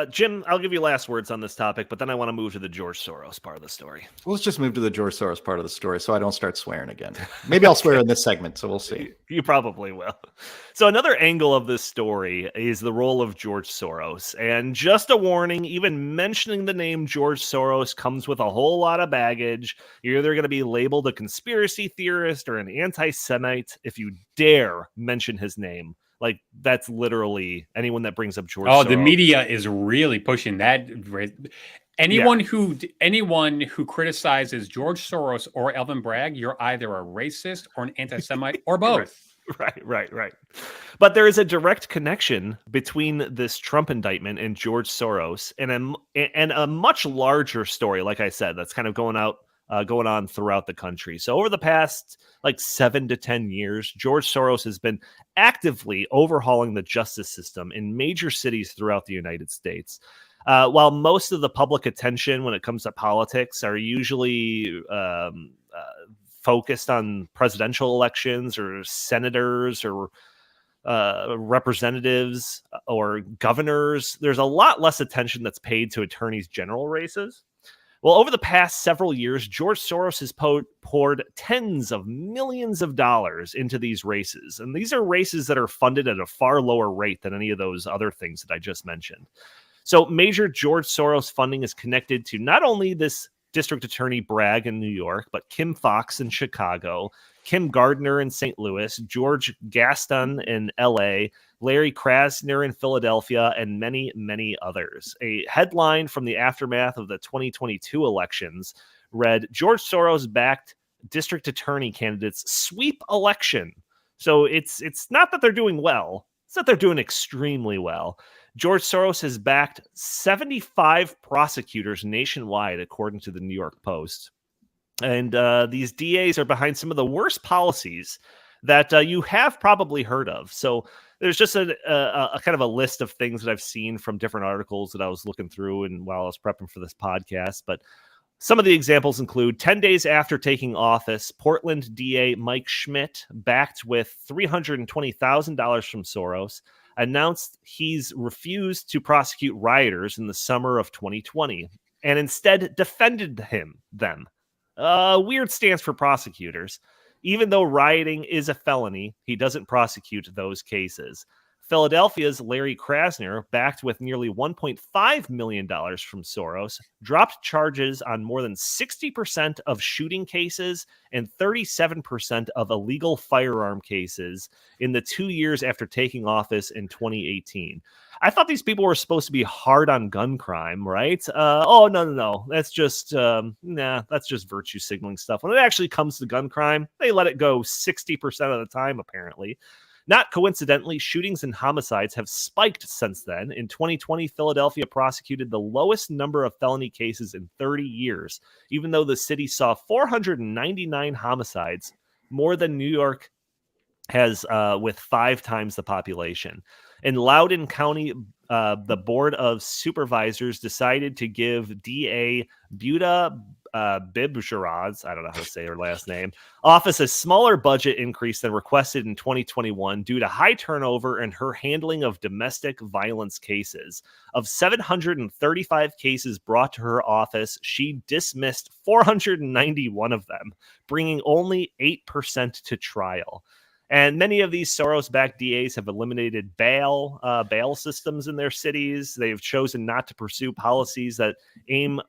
Speaker 1: Jim, I'll give you last words on this topic, but then I want to move to the George Soros part of the story.
Speaker 2: Well, let's just move to the George Soros part of the story so I don't start swearing again. Maybe I'll swear in this segment, so we'll see.
Speaker 1: You probably will. So another angle of this story is the role of George Soros. And just a warning, even mentioning the name George Soros comes with a whole lot of baggage. You're either going to be labeled a conspiracy theorist or an anti-Semite if you dare mention his name. Like, that's literally anyone that brings up George Soros.
Speaker 3: The media is really pushing that. Anyone who criticizes George Soros or Alvin Bragg, you're either a racist or an anti-Semite or both.
Speaker 1: Right. But there is a direct connection between this Trump indictment and George Soros, and a much larger story, like I said, that's kind of going on throughout the country. So over the past 7 to 10 years, George Soros has been actively overhauling the justice system in major cities throughout the United States. While most of the public attention when it comes to politics are usually focused on presidential elections or senators or representatives or governors, there's a lot less attention that's paid to attorneys general races. Well, over the past several years, George Soros has poured tens of millions of dollars into these races. And these are races that are funded at a far lower rate than any of those other things that I just mentioned. So major George Soros funding is connected to not only this District Attorney Bragg in New York, but Kim Foxx in Chicago, Kim Gardner in St. Louis, George Gaston in LA, Larry Krasner in Philadelphia, and many, many others. A headline from the aftermath of the 2022 elections read, George Soros-backed district attorney candidates sweep election. So it's not that they're doing well, it's that they're doing extremely well. George Soros has backed 75 prosecutors nationwide, according to the New York Post. And these DAs are behind some of the worst policies that you have probably heard of. So there's just a kind of a list of things that I've seen from different articles that I was looking through and while I was prepping for this podcast. But some of the examples include 10 days after taking office, Portland DA Mike Schmidt, backed with $320,000 from Soros, announced he's refused to prosecute rioters in the summer of 2020 and instead defended them. Weird stance for prosecutors. Even though rioting is a felony, he doesn't prosecute those cases. Philadelphia's Larry Krasner, backed with nearly $1.5 million from Soros, dropped charges on more than 60% of shooting cases and 37% of illegal firearm cases in the 2 years after taking office in 2018. I thought these people were supposed to be hard on gun crime, right? No. That's just, that's just virtue signaling stuff. When it actually comes to gun crime, they let it go 60% of the time, apparently. Not coincidentally, shootings and homicides have spiked since then. In 2020, Philadelphia prosecuted the lowest number of felony cases in 30 years, even though the city saw 499 homicides, more than New York has with 5 times the population. In Loudoun County, the Board of Supervisors decided to give DA Buda Bibjaraz, I don't know how to say her last name, office a smaller budget increase than requested in 2021 due to high turnover and her handling of domestic violence cases. Of 735 cases brought to her office, she dismissed 491 of them, bringing only 8% to trial. And many of these Soros-backed DAs have eliminated bail systems in their cities. They've chosen not to pursue policies that aim.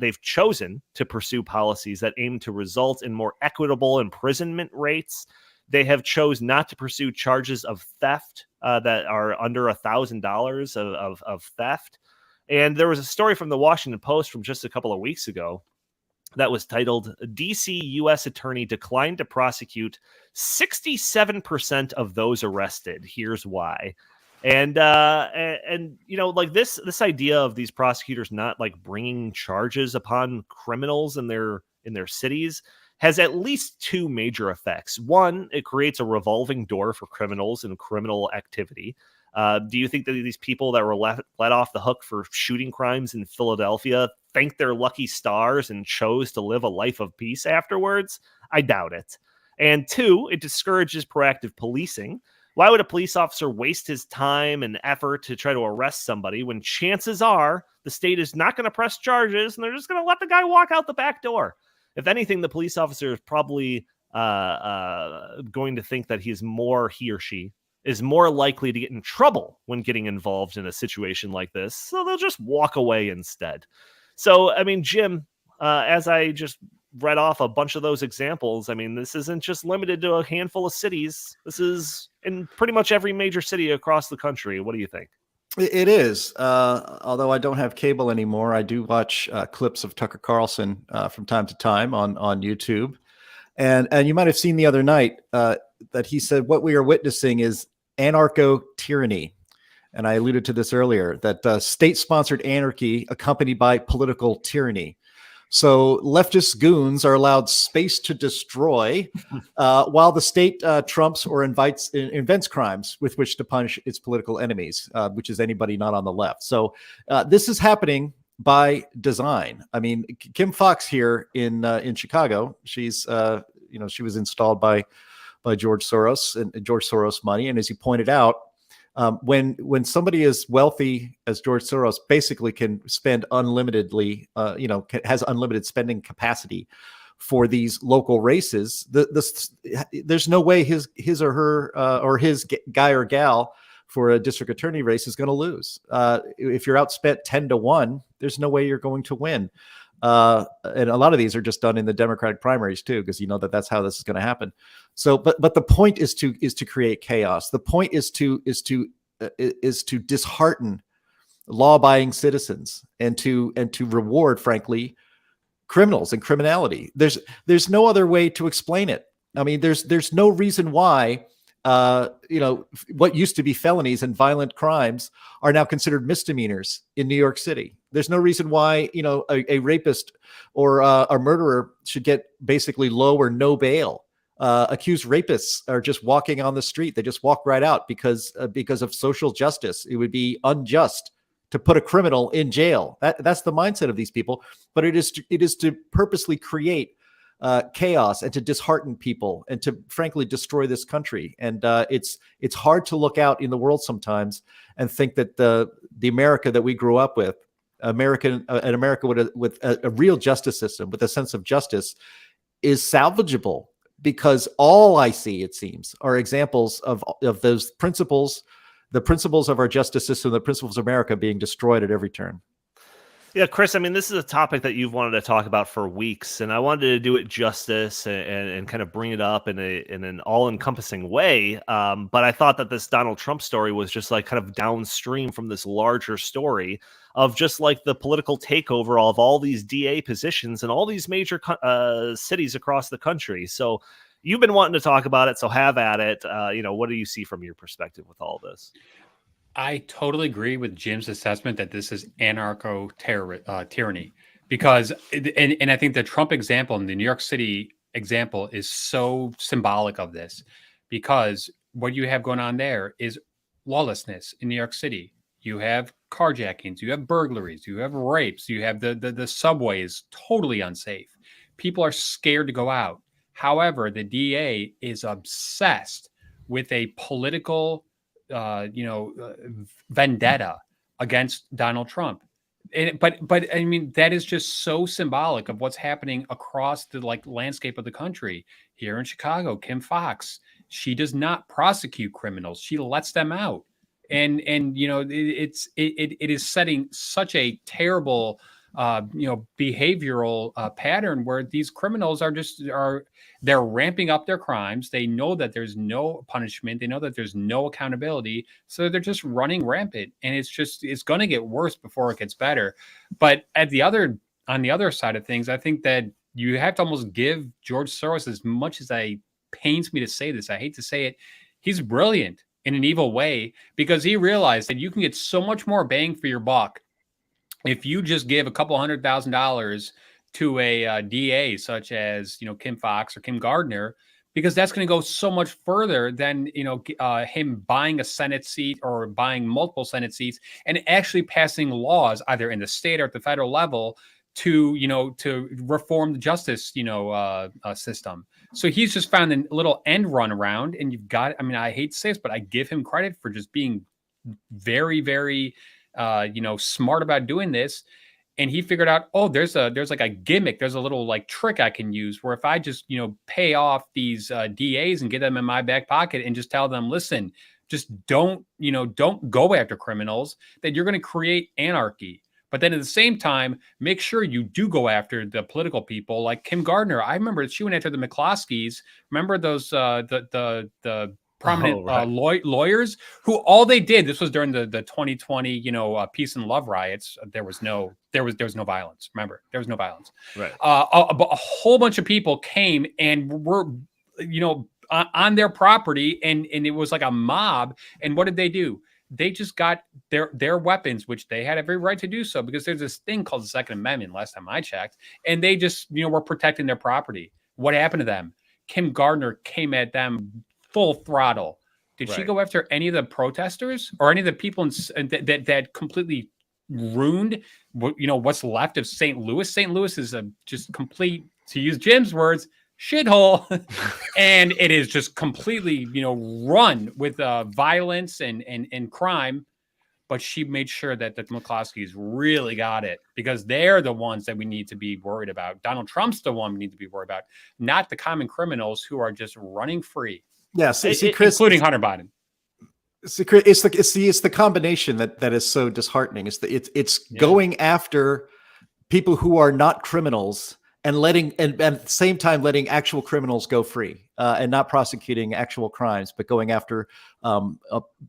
Speaker 1: They've chosen to pursue policies that aim to result in more equitable imprisonment rates. They have chosen not to pursue charges of theft that are under $1,000 of theft. And there was a story from the Washington Post from just a couple of weeks ago that was titled, DC U.S. Attorney Declined to Prosecute 67% of Those Arrested. Here's why. And you know, like this idea of these prosecutors not like bringing charges upon criminals in their cities has at least 2 major effects. One, it creates a revolving door for criminals and criminal activity. Do you think that these people that were let off the hook for shooting crimes in Philadelphia thanked their lucky stars and chose to live a life of peace afterwards? I doubt it. And 2, it discourages proactive policing. Why would a police officer waste his time and effort to try to arrest somebody when chances are the state is not going to press charges and they're just going to let the guy walk out the back door? If anything, the police officer is probably going to think that he or she is more likely to get in trouble when getting involved in a situation like this. So they'll just walk away instead. So, I mean, Jim, as I just read off a bunch of those examples, I mean, this isn't just limited to a handful of cities. This is in pretty much every major city across the country. What do you think?
Speaker 2: It is. Although I don't have cable anymore, I do watch clips of Tucker Carlson from time to time on YouTube. And you might have seen the other night, that he said what we are witnessing is anarcho tyranny. And I alluded to this earlier, that state-sponsored anarchy accompanied by political tyranny. So leftist goons are allowed space to destroy while the state trumps or invents crimes with which to punish its political enemies, which is anybody not on the left. So this is happening by design. I mean, Kim Foxx here in Chicago, she's she was installed by George Soros and George Soros money. And as you pointed out, when somebody as wealthy as George Soros basically can spend unlimitedly, has unlimited spending capacity for these local races, there's no way his or her or his guy or gal for a district attorney race is going to lose. If you're outspent 10-1, there's no way you're going to win. And a lot of these are just done in the Democratic primaries too, because you know that's how this is going to happen. So, but the point is to create chaos. The point is to dishearten law-abiding citizens and to reward, frankly, criminals and criminality. There's no other way to explain it. I mean, there's no reason why what used to be felonies and violent crimes are now considered misdemeanors in New York City. There's no reason why, a rapist or a murderer should get basically low or no bail. Accused rapists are just walking on the street. They just walk right out because of social justice. It would be unjust to put a criminal in jail. That's the mindset of these people. But it is to purposely create chaos and to dishearten people and to frankly destroy this country. And it's hard to look out in the world sometimes and think that the America that we grew up with, an America with a real justice system, with a sense of justice, is salvageable, because all I see, it seems, are examples of those principles, the principles of our justice system, the principles of America being destroyed at every turn.
Speaker 1: Yeah, Chris, I mean, this is a topic that you've wanted to talk about for weeks, and I wanted to do it justice and kind of bring it up in an all-encompassing way. But I thought that this Donald Trump story was just like kind of downstream from this larger story of just like the political takeover of all these DA positions in all these major cities across the country. So you've been wanting to talk about it, so have at it. What do you see from your perspective with all this?
Speaker 3: I totally agree with Jim's assessment that this is tyranny, because, and I think the Trump example and the New York City example is so symbolic of this, because what you have going on there is lawlessness in New York City. You have carjackings, you have burglaries, you have rapes, you have the subway is totally unsafe. People are scared to go out. However, the DA is obsessed with a political vendetta against Donald Trump. But I mean, that is just so symbolic of what's happening across the landscape of the country. Here in Chicago, Kim Foxx, she does not prosecute criminals. She lets them out. And it is setting such a terrible behavioral pattern where these criminals they're ramping up their crimes. They know that there's no punishment. They know that there's no accountability. So they're just running rampant, and it's going to get worse before it gets better. But on the other side of things, I think that you have to almost give George Soros, as much as it pains me to say this, I hate to say it, he's brilliant in an evil way, because he realized that you can get so much more bang for your buck if you just give a couple $100,000 to a DA such as Kim Foxx or Kim Gardner, because that's going to go so much further than him buying a Senate seat or buying multiple Senate seats and actually passing laws either in the state or at the federal level to reform the justice system. So he's just found a little end run around, and you've got, I mean, I hate to say this, but I give him credit for just being very, very smart about doing this. And he figured out, there's like a gimmick, there's a little trick I can use where if I just pay off these DAs and get them in my back pocket and just tell them, listen, just don't go after criminals, that you're going to create anarchy. But then at the same time, make sure you do go after the political people like Kim Gardner. I remember she went after the McCloskeys. Remember those the prominent lawyers who all they did, this was during the 2020 peace and love riots. There was no violence. Remember, there was no violence.
Speaker 1: Right.
Speaker 3: A whole bunch of people came and were on their property, and it was like a mob. And what did they do? They just got their weapons, which they had every right to do so, because there's this thing called the Second Amendment, last time I checked, and they just, were protecting their property. What happened to them? Kim Gardner came at them full throttle. Did she go after any of the protesters or any of the people that completely ruined what's left of St. Louis? St. Louis is a just complete, to use Jim's words, shithole. And it is just completely, run with violence and crime. But she made sure that the McCloskeys really got it, because they're the ones that we need to be worried about. Donald Trump's the one we need to be worried about, not the common criminals who are just running free.
Speaker 2: Yeah, see, Chris,
Speaker 3: including Hunter Biden.
Speaker 2: See, Chris, it's the combination that is so disheartening. It's going after people who are not criminals and at the same time letting actual criminals go free, and not prosecuting actual crimes, but going after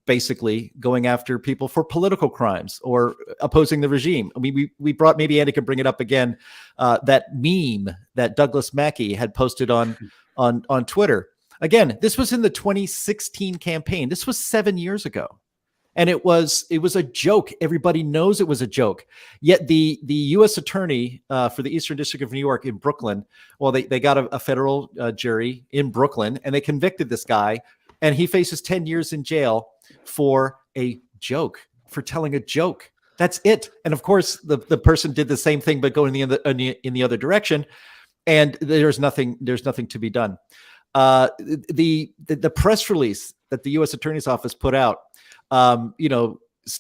Speaker 2: basically going after people for political crimes or opposing the regime. I mean, we brought, maybe Andy can bring it up again, that meme that Douglas Mackey had posted on Twitter. Again, this was in the 2016 campaign. This was 7 years ago. And it was a joke. Everybody knows it was a joke. Yet the U.S. attorney for the Eastern District of New York in Brooklyn, well, they got a federal jury in Brooklyn, and they convicted this guy, and he faces 10 years in jail for a joke, for telling a joke. That's it. And of course, the person did the same thing, but going in the other direction, and there's nothing to be done. The press release that the U.S. Attorney's Office put out,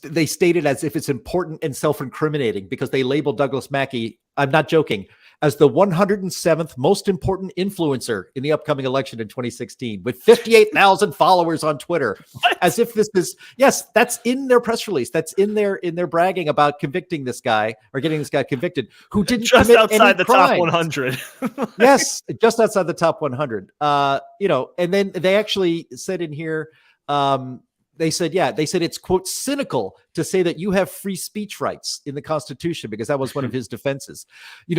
Speaker 2: they stated as if it's important and self-incriminating because they labeled Douglas Mackey, I'm not joking, as the 107th most important influencer in the upcoming election in 2016 with 58,000 followers on Twitter. What? As if this is, yes, that's in their press release. That's in their bragging about convicting this guy or getting this guy convicted who didn't
Speaker 1: just
Speaker 2: commit
Speaker 1: outside
Speaker 2: any
Speaker 1: the
Speaker 2: crimes.
Speaker 1: top 100.
Speaker 2: Yes, just outside the top 100. And then they actually said in here, they said it's, quote, cynical to say that you have free speech rights in the Constitution, because that was one of his defenses.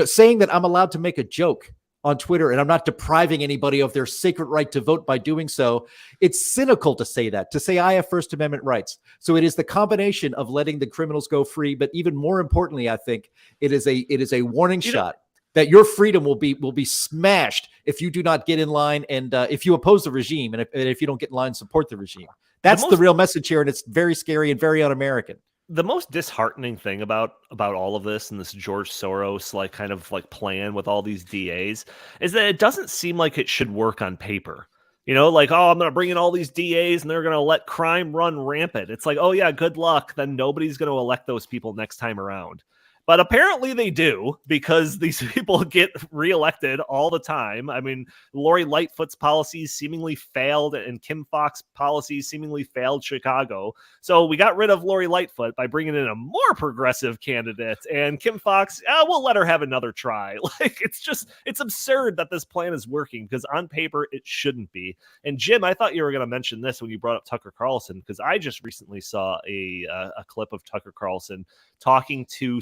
Speaker 2: Saying that I'm allowed to make a joke on Twitter and I'm not depriving anybody of their sacred right to vote by doing so. It's cynical to say that, to say I have First Amendment rights. So it is the combination of letting the criminals go free, but even more importantly, I think it is a warning shot that your freedom will be smashed if you do not get in line and if you oppose the regime and if you don't get in line and support the regime. That's the real message here, and it's very scary and very un-American.
Speaker 1: The most disheartening thing about all of this and this George Soros plan with all these DAs is that it doesn't seem like it should work on paper. I'm going to bring in all these DAs and they're going to let crime run rampant. It's like, oh yeah, good luck. Then nobody's going to elect those people next time around. But apparently they do, because these people get reelected all the time. I mean, Lori Lightfoot's policies seemingly failed, and Kim Foxx's policies seemingly failed Chicago. So we got rid of Lori Lightfoot by bringing in a more progressive candidate. And Kim Foxx, we'll let her have another try. It's absurd that this plan is working, because on paper it shouldn't be. And Jim, I thought you were going to mention this when you brought up Tucker Carlson, because I just recently saw a clip of Tucker Carlson talking to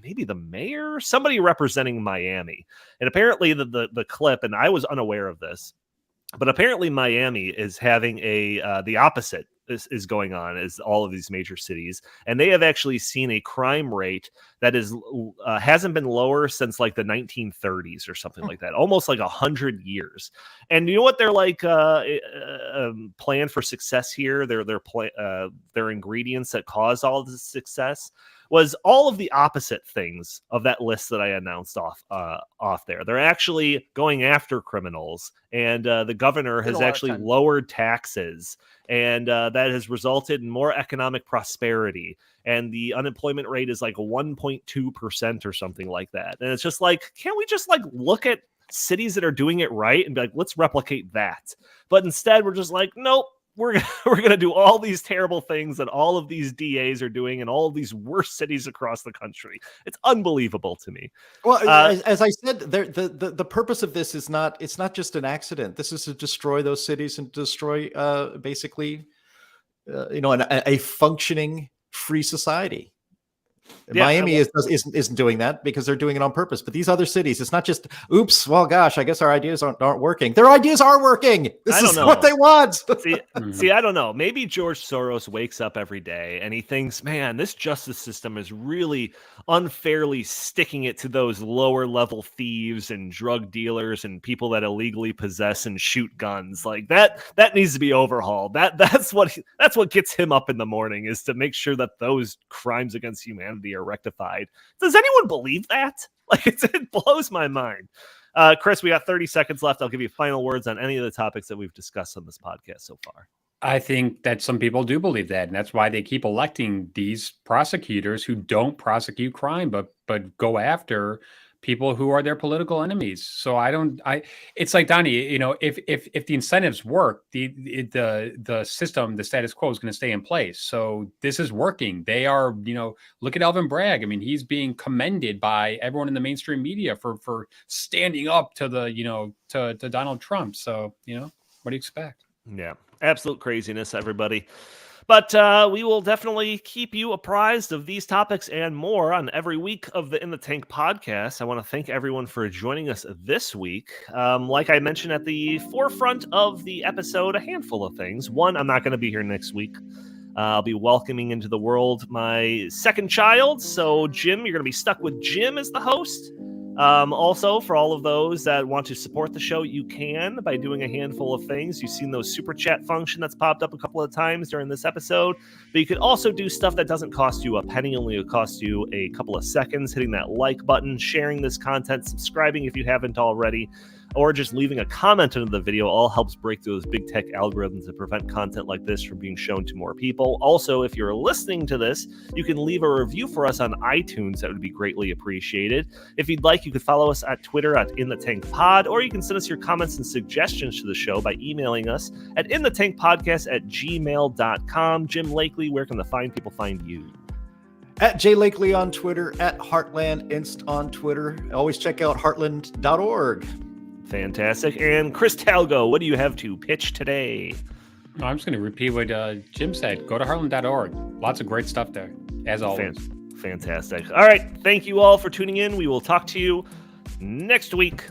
Speaker 1: maybe the mayor, somebody representing Miami. And apparently the clip, and I was unaware of this, but apparently Miami is having the opposite is going on as all of these major cities. And they have actually seen a crime rate that hasn't been lower since like the 1930s or something like that, almost like 100 years. And you know what their plan for success here, their ingredients that cause all of this success was all of the opposite things of that list that I announced off there. They're actually going after criminals, and the governor has actually lowered taxes, and that has resulted in more economic prosperity. And the unemployment rate is like 1.2% or something like that. And it's just like, can't we just look at cities that are doing it right and be like, let's replicate that? But instead, we're just like, nope. We're going to do all these terrible things that all of these DAs are doing in all of these worst cities across the country. It's unbelievable to me.
Speaker 2: Well, as I said, the purpose of this is it's not just an accident. This is to destroy those cities and destroy basically, a functioning free society. Miami isn't doing that because they're doing it on purpose. But these other cities, it's not just, oops, well, gosh, I guess our ideas aren't working. Their ideas are working. This is what they want.
Speaker 1: See, I don't know. Maybe George Soros wakes up every day and he thinks, man, this justice system is really unfairly sticking it to those lower level thieves and drug dealers and people that illegally possess and shoot guns. Like that needs to be overhauled. That's what gets him up in the morning, is to make sure that those crimes against humanity are rectified. Does anyone believe that? Like, it blows my mind. Chris, we got 30 seconds left. I'll give you final words on any of the topics that we've discussed on this podcast so far.
Speaker 3: I think that some people do believe that, and that's why they keep electing these prosecutors who don't prosecute crime, but go after people who are their political enemies. So it's like, Donnie, if the incentives work, the system, the status quo is going to stay in place. So this is working. They are, look at Alvin Bragg. I mean, he's being commended by everyone in the mainstream media for standing up to to Donald Trump. So, what do you expect?
Speaker 1: Yeah, absolute craziness, everybody. But we will definitely keep you apprised of these topics and more on every week of the In the Tank podcast. I want to thank everyone for joining us this week. Like I mentioned at the forefront of the episode, a handful of things. One, I'm not going to be here next week. I'll be welcoming into the world my second child. So, Jim, you're going to be stuck with Jim as the host. Also, for all of those that want to support the show, you can by doing a handful of things. You've seen those super chat function that's popped up a couple of times during this episode, but you could also do stuff that doesn't cost you a penny, only it costs you a couple of seconds, hitting that like button, sharing this content, subscribing if you haven't already, or just leaving a comment under the video. All helps break through those big tech algorithms to prevent content like this from being shown to more people. Also, if you're listening to this, you can leave a review for us on iTunes. That would be greatly appreciated. If you'd like, you could follow us at Twitter at InTheTankPod, or you can send us your comments and suggestions to the show by emailing us at InTheTankPodcast@gmail.com. Jim Lakely, where can the fine people find you?
Speaker 2: At Jay Lakely on Twitter, at Heartland Inst on Twitter. Always check out heartland.org.
Speaker 1: Fantastic. And Chris Talgo, what do you have to pitch today?
Speaker 3: I'm just going to repeat what Jim said. Go to heartland.org. Lots of great stuff there, as always.
Speaker 1: Fantastic. All right. Thank you all for tuning in. We will talk to you next week.